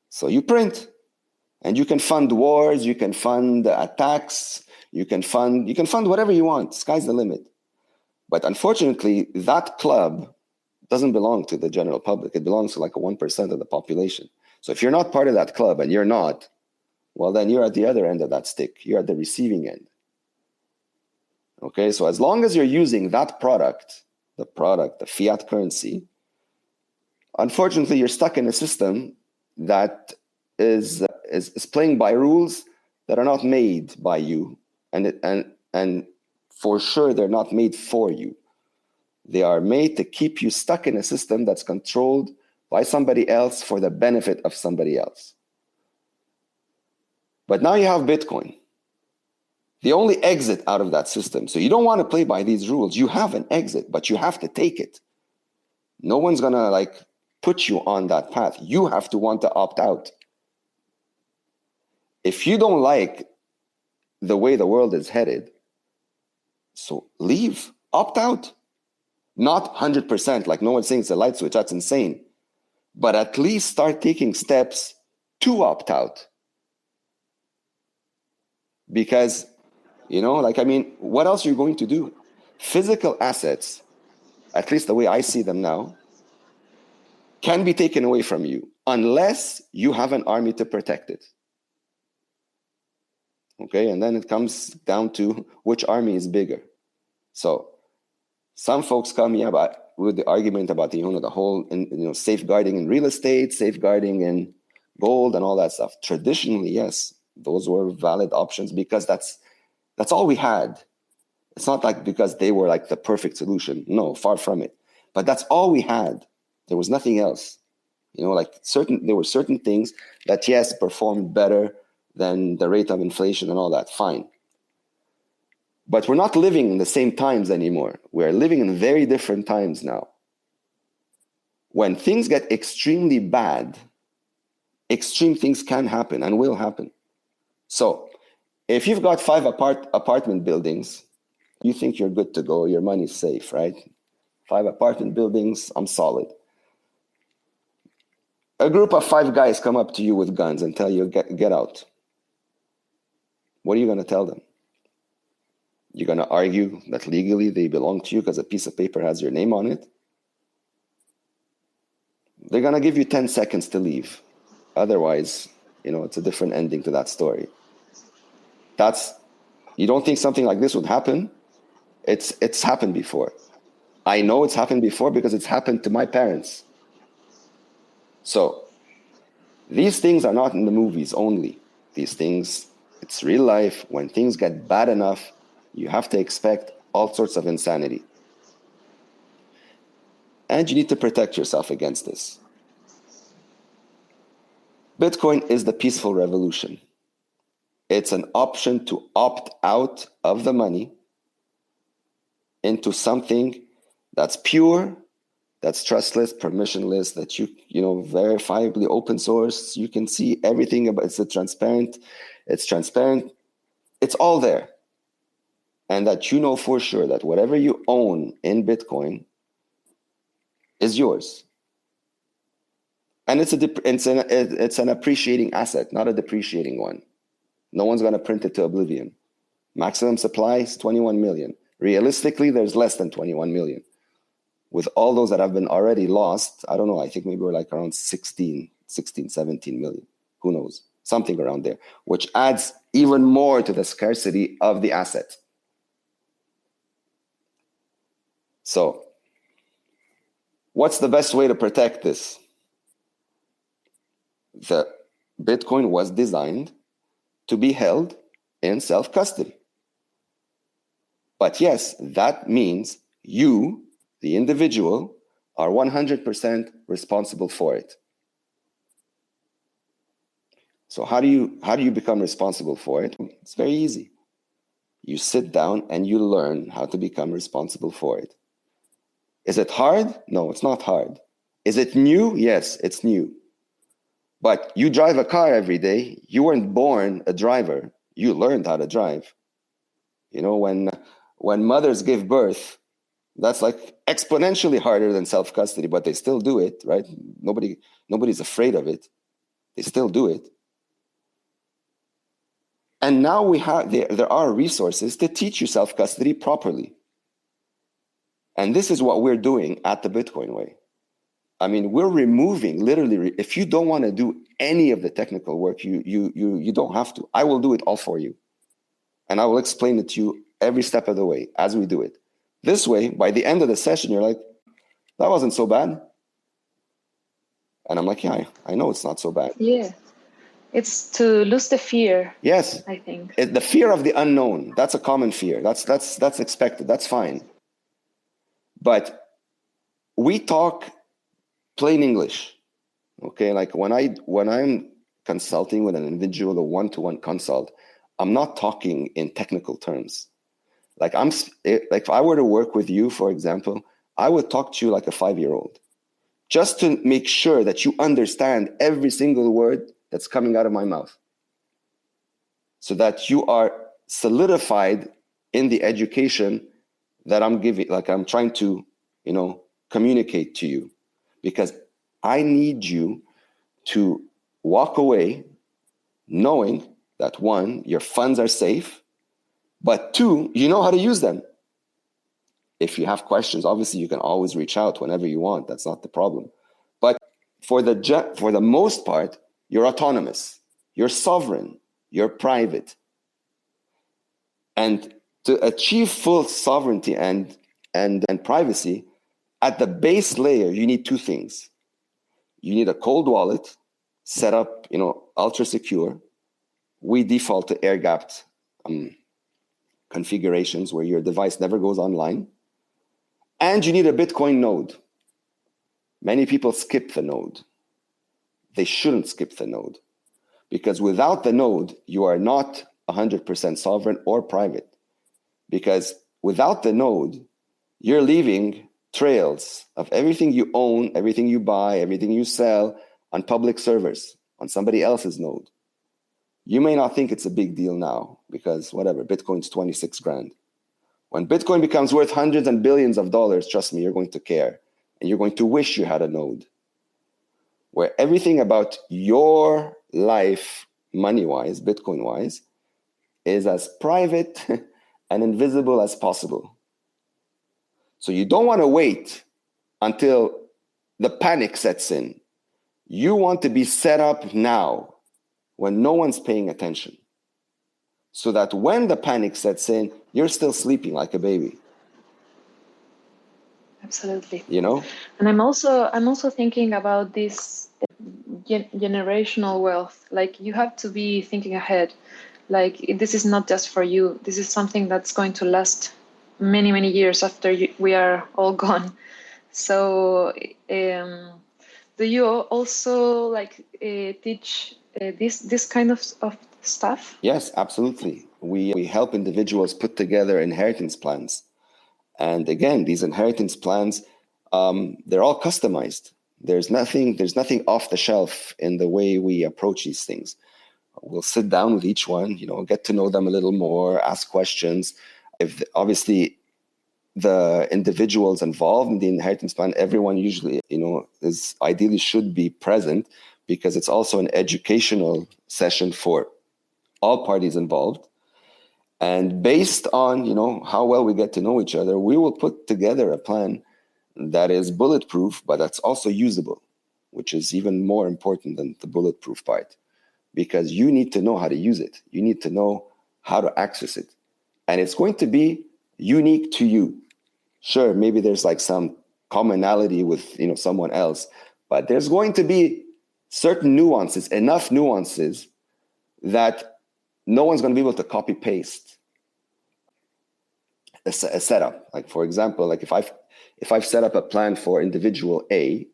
So you print, and you can fund wars, you can fund attacks, you can fund whatever you want. Sky's the limit. But unfortunately, that club doesn't belong to the general public. It belongs to 1% of the population. So if you're not part of that club, and you're not, well, then you're at the other end of that stick. You're at the receiving end. Okay, so as long as you're using that product, the fiat currency, unfortunately, you're stuck in a system that is playing by rules that are not made by you, and for sure they're not made for you. They are made to keep you stuck in a system that's controlled by somebody else for the benefit of somebody else. But now you have Bitcoin, the only exit out of that system. So you don't want to play by these rules. You have an exit, but you have to take it. No one's going to put you on that path. You have to want to opt out. If you don't like the way the world is headed, so leave, opt out. Not 100%, no one's saying it's a light switch, that's insane. But at least start taking steps to opt out. Because, what else are you going to do? Physical assets, at least the way I see them now, can be taken away from you unless you have an army to protect it. Okay, and then it comes down to which army is bigger. So some folks come with the argument about the whole safeguarding in real estate, safeguarding in gold and all that stuff. Traditionally, yes, Those were valid options because that's all we had. It's not like because they were like the perfect solution. No, far from it. But that's all we had. There was nothing else. You know, like there were certain things that, yes, performed better than the rate of inflation and all that. Fine. But we're not living in the same times anymore. We're living in very different times now. When things get extremely bad, extreme things can happen and will happen. So if you've got 5 apartment buildings, you think you're good to go, your money's safe, right? 5 apartment buildings, I'm solid. A group of 5 guys come up to you with guns and tell you, get out. What are you going to tell them? You're going to argue that legally they belong to you because a piece of paper has your name on it? They're going to give you 10 seconds to leave. Otherwise, you know, it's a different ending to that story. You don't think something like this would happen? It's happened before. I know it's happened before because it's happened to my parents. So these things are not in the movies only. These things, it's real life. When things get bad enough, you have to expect all sorts of insanity. And you need to protect yourself against this. Bitcoin is the peaceful revolution. It's an option to opt out of the money into something that's pure, that's trustless, permissionless, that you verifiably open source. You can see everything about it's transparent. It's all there. And that you know for sure that whatever you own in Bitcoin is yours. And it's an appreciating asset, not a depreciating one. No one's going to print it to oblivion. Maximum supply is 21 million. Realistically, there's less than 21 million. With all those that have been already lost, I don't know, I think maybe we're like around 16, 17 million. Who knows? Something around there, which adds even more to the scarcity of the asset. So, what's the best way to protect this? The Bitcoin was designed to be held in self-custody. But yes, that means you, the individual, are 100% responsible for it. So how do you become responsible for it? It's very easy. You sit down and you learn how to become responsible for it. Is it hard? No, it's not hard. Is it new? Yes, it's new. But you drive a car every day. You weren't born a driver. You learned how to drive. You know, when mothers give birth, that's like exponentially harder than self-custody, but they still do it, right? Nobody's afraid of it. They still do it. And now there are resources to teach you self-custody properly. And this is what we're doing at the Bitcoin Way. I mean, we're removing, literally, if you don't want to do any of the technical work, you don't have to. I will do it all for you. And I will explain it to you every step of the way as we do it. This way, by the end of the session, you're like, that wasn't so bad. And I'm like, yeah, I know it's not so bad. Yeah. It's to lose the fear. Yes. I think. The fear of the unknown. That's a common fear. That's expected. That's fine. But we talk plain English. Okay, like when I'm consulting with an individual, a one-to-one consult, I'm not talking in technical terms. Like if I were to work with you, for example, I would talk to you like a 5-year-old, just to make sure that you understand every single word that's coming out of my mouth, so that you are solidified in the education that I'm giving, like I'm trying to, communicate to you, because I need you to walk away knowing that 1, your funds are safe, but 2, you know how to use them. If you have questions, obviously you can always reach out whenever you want. That's not the problem. But for the most part, you're autonomous, you're sovereign, you're private. And to achieve full sovereignty and privacy, at the base layer, you need 2 things. You need a cold wallet set up, ultra secure, we default to air-gapped configurations where your device never goes online, and you need a Bitcoin node. Many people skip the node. They shouldn't skip the node, because without the node, you are not 100% sovereign or private. Because without the node, you're leaving trails of everything you own, everything you buy, everything you sell on public servers, on somebody else's node. You may not think it's a big deal now because whatever, Bitcoin's 26 grand. When Bitcoin becomes worth hundreds and billions of dollars, trust me, you're going to care. And you're going to wish you had a node where everything about your life, money-wise, Bitcoin-wise, is as private and invisible as possible. So you don't want to wait until the panic sets in. You want to be set up now when no one's paying attention, so that when the panic sets in, you're still sleeping like a baby. Absolutely. You know? And I'm also thinking about this generational wealth. Like, you have to be thinking ahead. Like, this is not just for you. This is something that's going to last many, many years after we are all gone. So do you also like teach this kind of stuff? Yes, absolutely. We help individuals put together inheritance plans. And again, these inheritance plans, they're all customized. There's nothing off the shelf in the way we approach these things. We'll sit down with each one, get to know them a little more, ask questions. If obviously the individuals involved in the inheritance plan, everyone usually, is ideally should be present, because it's also an educational session for all parties involved. And based on, how well we get to know each other, we will put together a plan that is bulletproof, but that's also usable, which is even more important than the bulletproof part, because you need to know how to use it. You need to know how to access it. And it's going to be unique to you. Sure, maybe there's like some commonality with, someone else, but there's going to be certain nuances, enough nuances that no one's going to be able to copy paste a setup. Like, for example, like if I've set up a plan for individual A,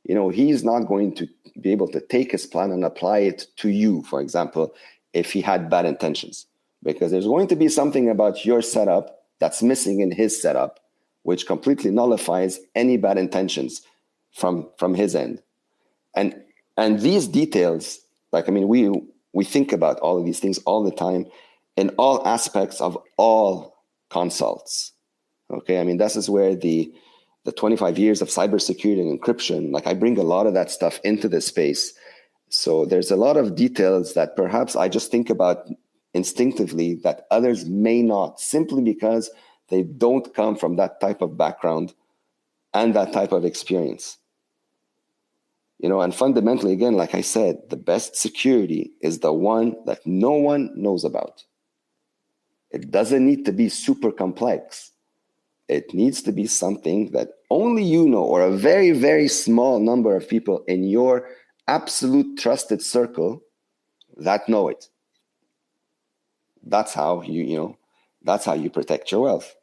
he's not going to be able to take his plan and apply it to you, for example, if he had bad intentions, because there's going to be something about your setup that's missing in his setup, which completely nullifies any bad intentions from his end. And these details, we think about all of these things all the time in all aspects of all consults. Okay, this is where the 25 years of cybersecurity and encryption, I bring a lot of that stuff into this space. So there's a lot of details that perhaps I just think about instinctively that others may not, simply because they don't come from that type of background and that type of experience. And fundamentally, again, like I said, the best security is the one that no one knows about. It doesn't need to be super complex. It needs to be something that only you know, or a very, very small number of people in your absolute trusted circle that know it. That's how that's how you protect your wealth.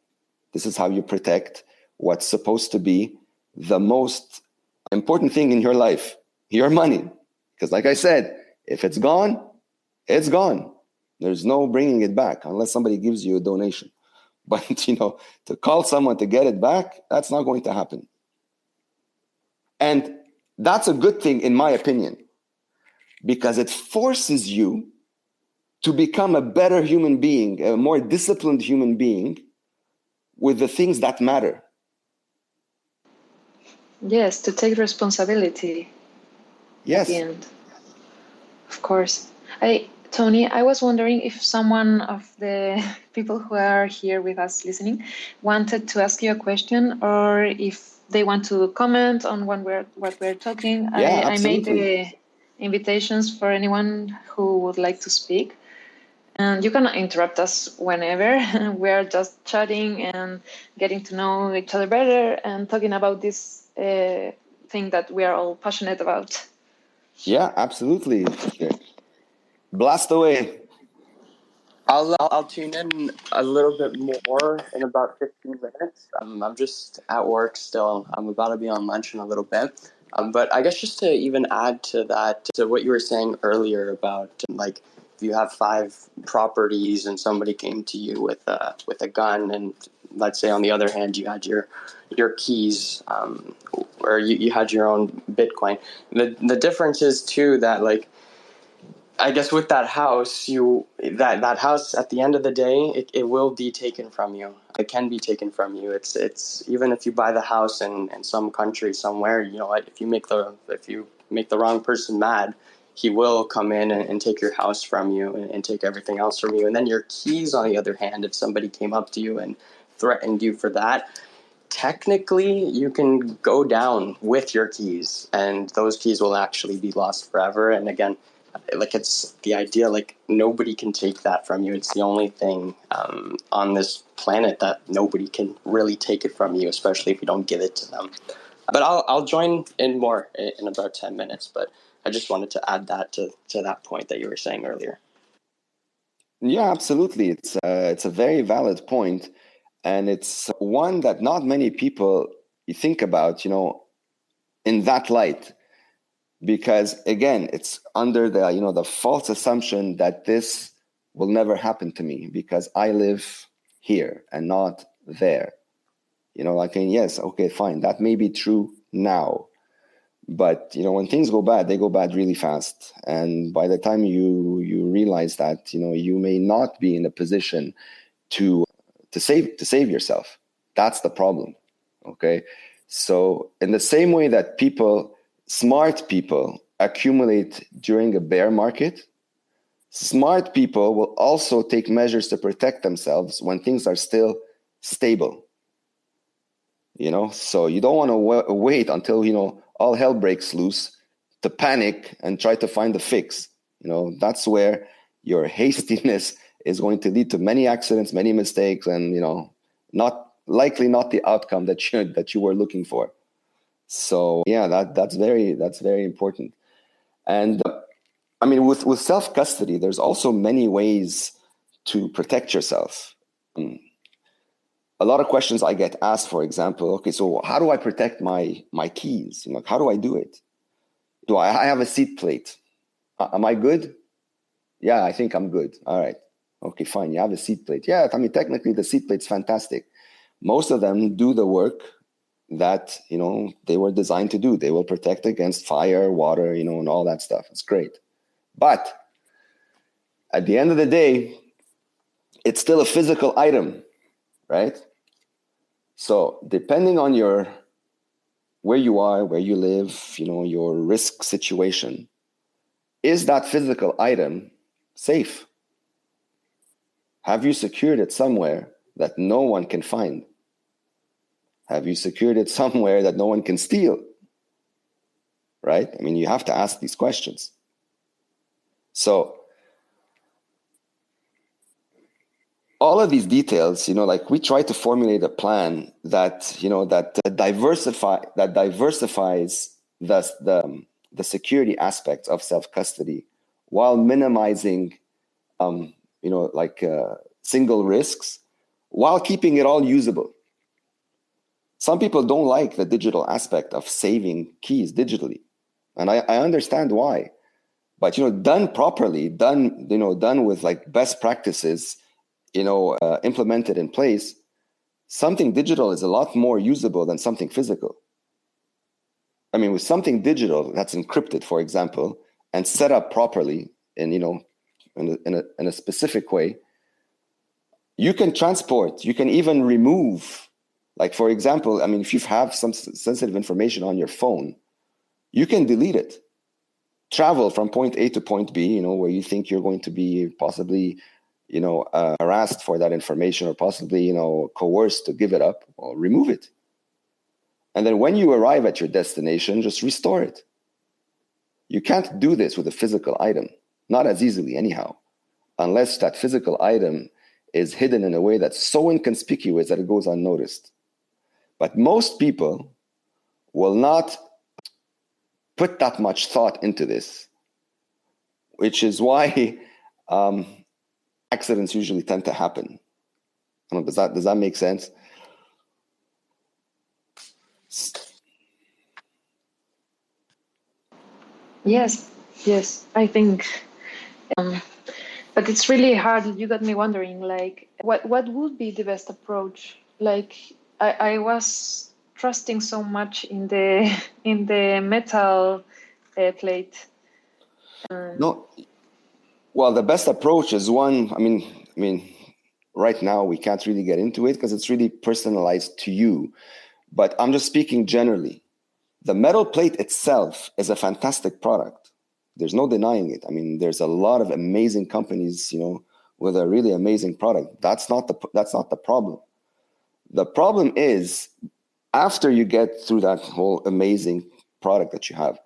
This is how you protect what's supposed to be the most important thing in your life, your money. Because like I said, if it's gone, it's gone. There's no bringing it back unless somebody gives you a donation. But, to call someone to get it back, that's not going to happen. And that's a good thing, in my opinion, because it forces you to become a better human being, a more disciplined human being with the things that matter. Yes, to take responsibility. Yes. At the end. Of course. Tony, I was wondering if someone of the people who are here with us listening wanted to ask you a question, or if they want to comment on what we're talking. Yeah, I made absolutely. the invitations for anyone who would like to speak. And you can interrupt us whenever. We're just chatting and getting to know each other better and talking about this thing that we are all passionate about. Yeah, absolutely. Blast away. I'll tune in a little bit more in about 15 minutes. I'm just at work still. I'm about to be on lunch in a little bit. But I guess just to even add to that, to what you were saying earlier about like if you have 5 properties and somebody came to you with a gun, and let's say on the other hand you had your keys, or you had your own Bitcoin. The difference is too that like, I guess with that house, that house at the end of the day, it will be taken from you. It can be taken from you. It's even if you buy the house in some country somewhere, you know what? If you make the wrong person mad, he will come in and take your house from you and take everything else from you. And then your keys, on the other hand, if somebody came up to you and threatened you for that, technically you can go down with your keys, and those keys will actually be lost forever. And again, like it's the idea, like nobody can take that from you. It's the only thing on this planet that nobody can really take it from you, especially if you don't give it to them. But I'll join in more in about 10 minutes. But I just wanted to add that to that point that you were saying earlier. Yeah, absolutely. It's a very valid point, and it's one that not many people think about, in that light. Because again, it's under the false assumption that this will never happen to me because I live here and not there. Yes, okay, fine, that may be true now, but when things go bad, they go bad really fast, and by the time you realize that you may not be in a position to save yourself, that's the problem. Okay, so in the same way that smart people accumulate during a bear market, smart people will also take measures to protect themselves when things are still stable. So you don't want to wait until all hell breaks loose to panic and try to find a fix. That's where your hastiness is going to lead to many accidents, many mistakes, and not the outcome that you were looking for. So yeah, that's very important. And I mean, with self-custody, there's also many ways to protect yourself. A lot of questions I get asked, for example, okay, so how do I protect my keys? How do I do it? Do I have a seat plate? Am I good? Yeah, I think I'm good. All right. Okay, fine. You have a seat plate. Yeah, I mean, technically the seat plate's fantastic. Most of them do the work that they were designed to do. They will protect against fire, water, and all that stuff. It's great. But at the end of the day, it's still a physical item, right? So depending on where you are, where you live, your risk situation, is that physical item safe? Have you secured it somewhere that no one can find? Have you secured it somewhere that no one can steal? Right? I mean, you have to ask these questions. So all of these details, like we try to formulate a plan that diversifies the security aspects of self-custody while minimizing single risks, while keeping it all usable. Some people don't like the digital aspect of saving keys digitally, and I understand why. But done properly, done with like best practices, implemented in place, something digital is a lot more usable than something physical. I mean, with something digital that's encrypted, for example, and set up properly in a specific way, you can transport, you can even remove, like, for example, I mean, if you have some sensitive information on your phone, you can delete it, travel from point A to point B, where you think you're going to be possibly harassed for that information, or possibly, coerced to give it up, or remove it. And then when you arrive at your destination, just restore it. You can't do this with a physical item, not as easily anyhow, unless that physical item is hidden in a way that's so inconspicuous that it goes unnoticed. But most people will not put that much thought into this, which is why accidents usually tend to happen. I don't know, does that make sense? Yes, yes, I think. But it's really hard. You got me wondering, like, what would be the best approach? Like, I was trusting so much in the in the metal plate. No. Well, the best approach is one. I mean, right now we can't really get into it because it's really personalized to you. But I'm just speaking generally. The metal plate itself is a fantastic product. There's no denying it. I mean, there's a lot of amazing companies, with a really amazing product. That's not the problem. The problem is after you get through that whole amazing product that you have,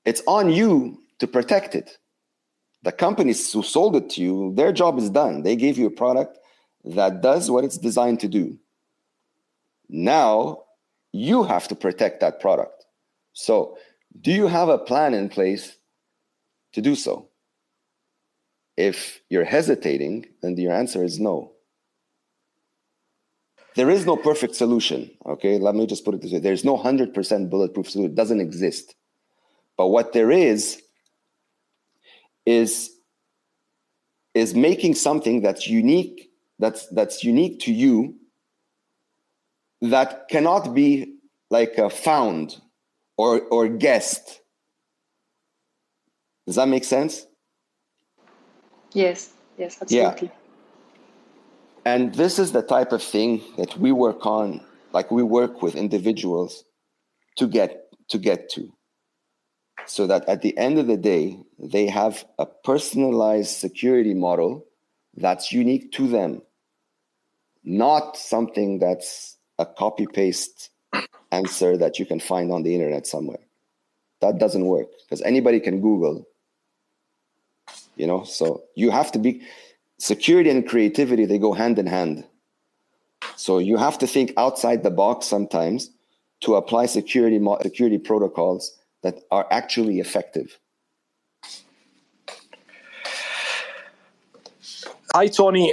it's on you to protect it. The companies who sold it to you, their job is done. They gave you a product that does what it's designed to do. Now, you have to protect that product. So, do you have a plan in place to do so? If you're hesitating, then your answer is no. There is no perfect solution, okay? Let me just put it this way. There's no 100% bulletproof solution. It doesn't exist. But what there is making something that's unique, that's unique to you, that cannot be like found or guessed. Does that make sense? Yes, absolutely. Yeah. And this is the type of thing that we work on, like we work with individuals to get to, so that at the end of the day, they have a personalized security model that's unique to them, not something that's a copy-paste answer that you can find on the internet somewhere. That doesn't work because anybody can Google, so you have to be, security and creativity, they go hand in hand. So you have to think outside the box sometimes to apply security protocols that are actually effective. Hi, Tony.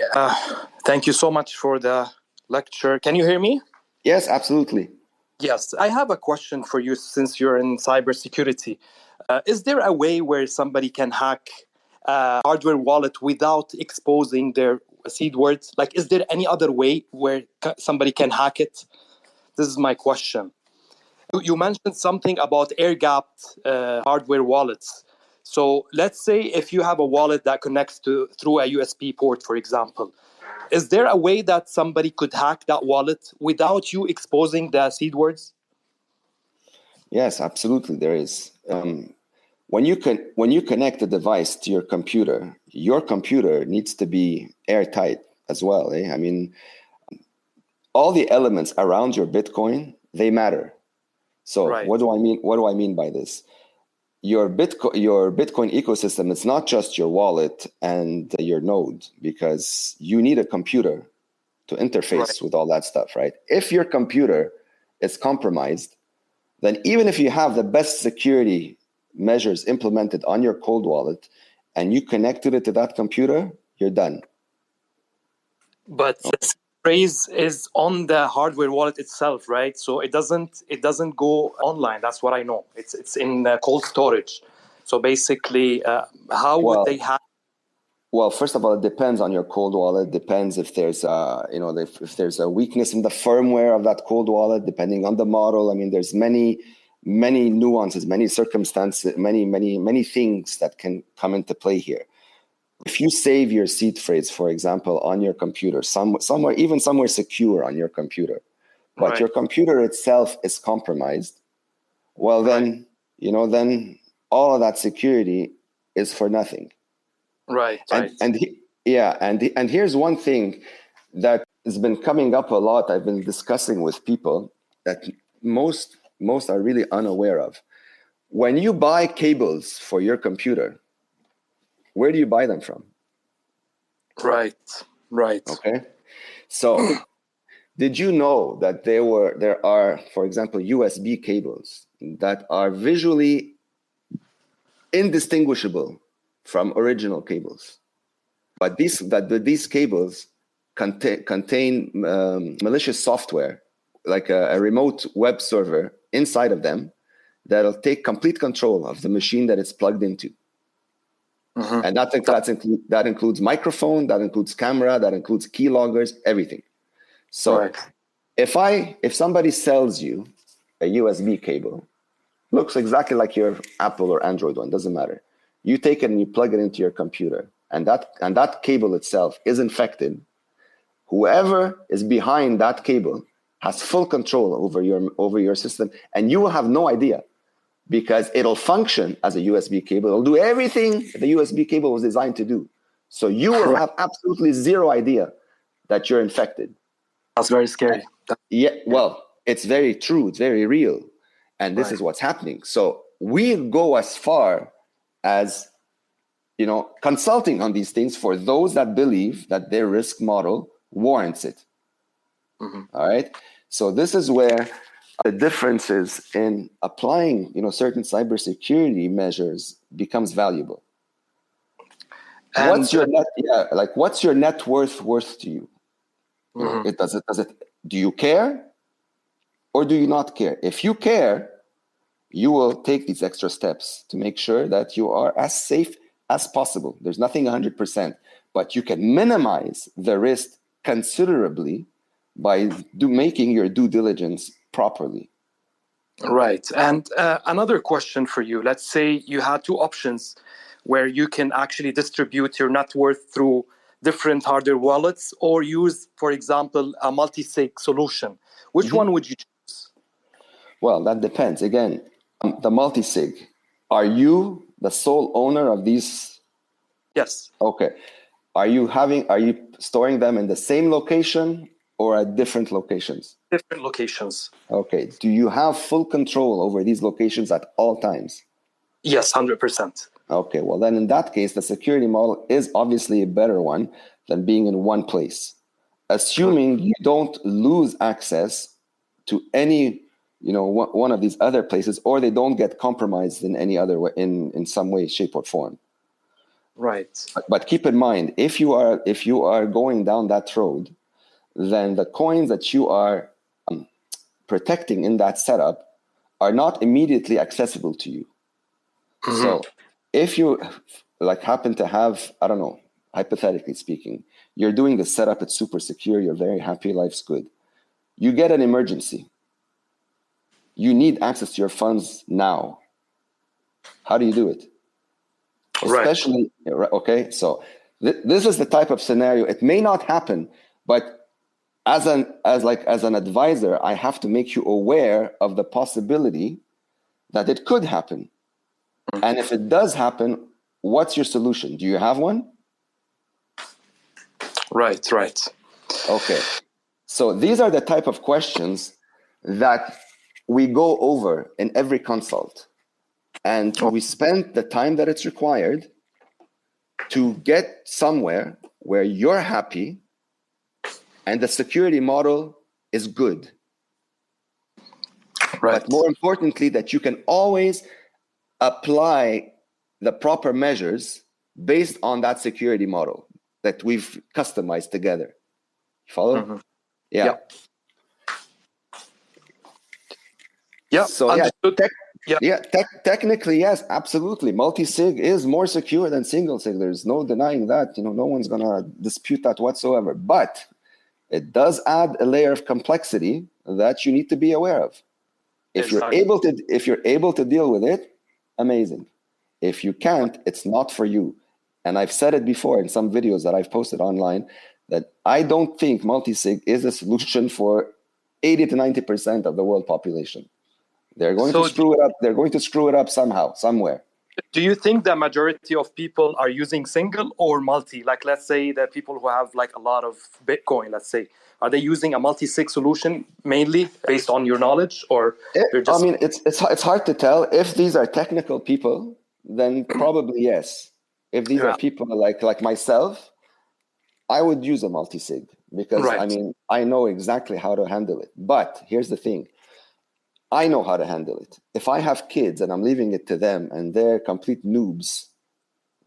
Thank you so much for the lecture. Can you hear me? Yes, absolutely. Yes, I have a question for you since you're in cybersecurity. Is there a way where somebody can hack a hardware wallet without exposing their seed words? Like, is there any other way where somebody can hack it? This is my question. You mentioned something about air-gapped hardware wallets. So let's say if you have a wallet that connects through a USB port, for example, is there a way that somebody could hack that wallet without you exposing the seed words? Yes, absolutely, there is. When you connect a device to your computer needs to be airtight as well. I mean, all the elements around your Bitcoin, they matter. So right. What do I mean by this? Your Bitcoin ecosystem is not just your wallet and your node, because you need a computer to interface with all that stuff, right? If your computer is compromised, then even if you have the best security measures implemented on your cold wallet and you connected it to that computer, you're done. But the phrase is on the hardware wallet itself, right? So it doesn't go online. That's what I know. It's in cold storage. So basically, how would they have? Well, first of all, it depends on your cold wallet. Depends if there's if there's a weakness in the firmware of that cold wallet, depending on the model. I mean, there's many nuances, many circumstances, many things that can come into play here. If you save your seed phrase, for example, on your computer, somewhere secure on your computer, but your computer itself is compromised, well, then then all of that security is for nothing. Right. And here's one thing that has been coming up a lot. I've been discussing with people that most are really unaware of. When you buy cables for your computer, where do you buy them from? Right. Okay. So did you know that there are, for example, USB cables that are visually indistinguishable from original cables? But these cables contain malicious software, like a remote web server inside of them, that'll take complete control of the machine that it's plugged into. Mm-hmm. And that includes microphone, that includes camera, that includes keyloggers, everything. So if somebody sells you a USB cable, looks exactly like your Apple or Android one, doesn't matter. You take it and you plug it into your computer, and that cable itself is infected. Whoever is behind that cable has full control over your system, and you will have no idea, because it'll function as a USB cable. It'll do everything the USB cable was designed to do. So you will have absolutely zero idea that you're infected. That's very scary. Yeah, well, it's very true. It's very real. And this is what's happening. So we go as far as, consulting on these things for those that believe that their risk model warrants it. Mm-hmm. All right. So this is where the differences in applying, certain cybersecurity measures becomes valuable. And what's your net worth to you? Mm-hmm. Do you care or do you not care? If you care, you will take these extra steps to make sure that you are as safe as possible. There's nothing 100%, but you can minimize the risk considerably by making your due diligence properly. Right. And another question for you. Let's say you had two options where you can actually distribute your net worth through different hardware wallets or use, for example, a multi-sig solution. Which one would you choose? Well, that depends. Again, the multi-sig, are you the sole owner of these? Yes. Okay. Are you storing them in the same location or at different locations? Different locations. Okay. Do you have full control over these locations at all times? Yes, 100%. Okay. Well, then in that case, the security model is obviously a better one than being in one place. Assuming you don't lose access to any, one of these other places, or they don't get compromised in any other way, in some way, shape, or form. Right. But keep in mind, if you are going down that road, then the coins that you are protecting in that setup are not immediately accessible to you. Mm-hmm. So if you happen to have, I don't know, hypothetically speaking, you're doing the setup, it's super secure, you're very happy, life's good. You get an emergency. You need access to your funds now. How do you do it? Especially, okay, so this is the type of scenario. It may not happen, but as an advisor, I have to make you aware of the possibility that it could happen. And if it does happen, what's your solution? Do you have one? Right. Okay. So these are the type of questions that we go over in every consult. And we spend the time that it's required to get somewhere where you're happy and the security model is good. Right. But more importantly, that you can always apply the proper measures based on that security model that we've customized together. Follow? Mm-hmm. Yeah. Yeah. So technically, yes, absolutely. Multi-sig is more secure than single sig. There's no denying that. No one's gonna dispute that whatsoever. But it does add a layer of complexity that you need to be aware of. If you're able to deal with it, amazing. If you can't, it's not for you. And I've said it before in some videos that I've posted online that I don't think multi-sig is a solution for 80 to 90% of the world population. They're going to screw it up. They're going to screw it up somehow, somewhere. Do you think the majority of people are using single or multi? Like, let's say that people who have a lot of Bitcoin, let's say, are they using a multi-sig solution mainly based on your knowledge, or they're just? I mean, it's hard to tell. If these are technical people, then probably yes. If these are people like myself, I would use a multi-sig because I know exactly how to handle it. But here's the thing. I know how to handle it. If I have kids and I'm leaving it to them and they're complete noobs,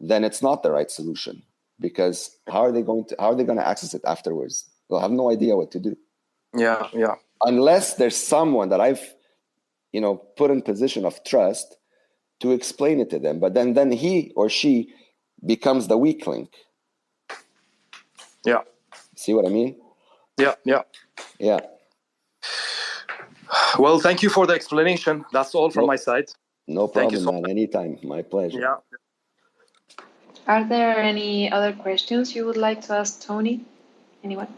then it's not the right solution because how are they going to access it afterwards? They'll have no idea what to do. Yeah. Unless there's someone that I've, put in position of trust to explain it to them. But then he or she becomes the weak link. Yeah. See what I mean? Yeah. Well, thank you for the explanation. That's all from my side. No Thank you problem, so man. much. Anytime. My pleasure. Yeah. Are there any other questions you would like to ask Tony? Anyone?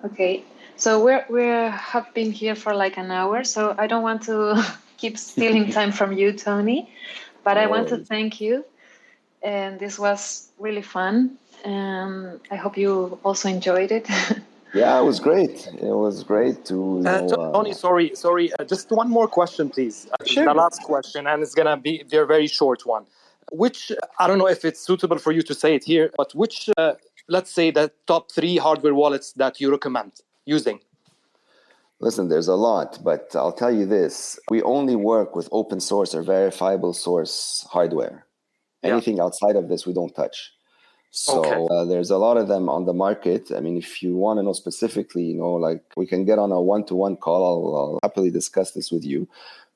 Okay, so we have been here for like an hour, so I don't want to keep stealing time from you, Tony, but No I want to worries. thank you, and this was really fun, and I hope you also enjoyed it. Yeah, it was great. It was great to, Tony, sorry. Just one more question, please. This is the Sure. last question, and it's gonna be a very short one. Which, I don't know if it's suitable for you to say it here, but which, let's say, the top 3 hardware wallets that you recommend using? Listen, there's a lot, but I'll tell you this. We only work with open source or verifiable source hardware. Anything outside of this, we don't touch. So there's a lot of them on the market. I mean, if you want to know specifically, like we can get on a one-to-one call. I'll happily discuss this with you.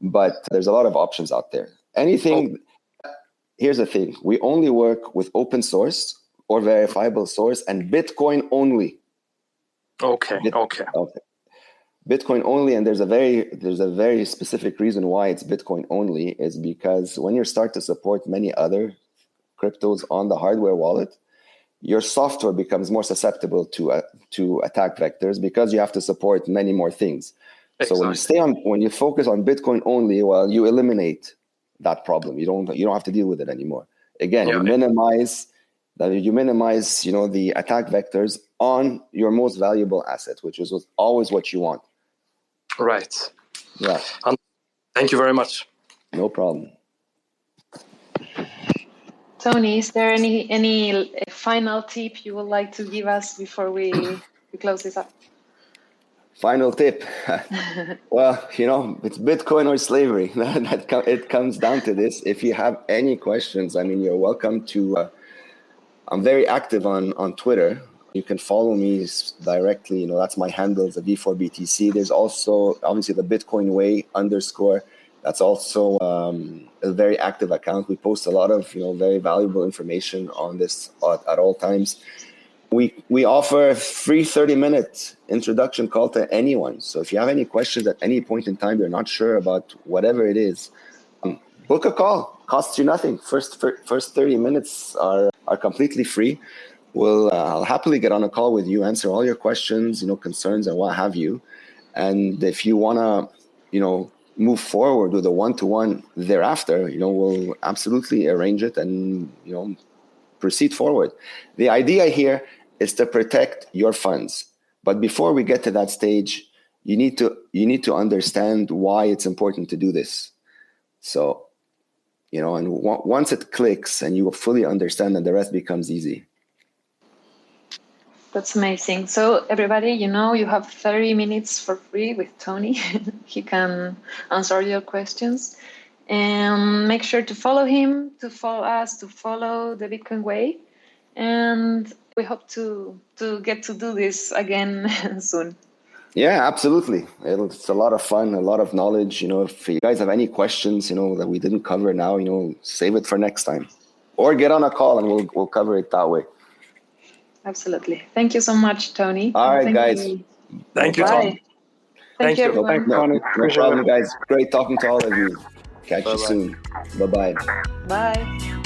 But there's a lot of options out there. Here's the thing. We only work with open source or verifiable source and Bitcoin only. Okay. Bitcoin only, and there's a very specific reason why it's Bitcoin only, is because when you start to support many other cryptos on the hardware wallet, your software becomes more susceptible to attack vectors because you have to support many more things. Exactly. So when you focus on Bitcoin only, well, you eliminate that problem. You don't have to deal with it anymore. Again, you minimize the attack vectors on your most valuable asset, which is always what you want. Right. Yeah. Thank you very much. No problem. Tony, is there any final tip you would like to give us before we close this up? Final tip. Well, it's Bitcoin or slavery. It comes down to this. If you have any questions, I mean, you're welcome to. I'm very active on Twitter. You can follow me directly. That's my handle, the V4BTC. There's also obviously the Bitcoin Way _ That's also a very active account. We post a lot of very valuable information on this at all times. We offer a free 30-minute introduction call to anyone. So if you have any questions at any point in time, you're not sure about whatever it is, book a call. Costs you nothing. First 30 minutes are completely free. I'll happily get on a call with you, answer all your questions, concerns and what have you. And if you want to, move forward with a one-to-one thereafter, we'll absolutely arrange it and, proceed forward. The idea here is to protect your funds. But before we get to that stage, you need to understand why it's important to do this. So, and once it clicks and you fully understand, then the rest becomes easy. That's amazing. So everybody, you have 30 minutes for free with Tony. He can answer your questions. And make sure to follow him, to follow us, to follow the Bitcoin Way. And we hope to get to do this again soon. Yeah, absolutely. It's a lot of fun, a lot of knowledge. If you guys have any questions, that we didn't cover now, save it for next time. Or get on a call and we'll cover it that way. Absolutely. Thank you so much, Tony. All right, guys. Thank you, Bye. Tony. Thank you, everyone. Thanks, Tony. No problem, guys. Great talking to all of you. Catch you soon. Bye-bye. Bye.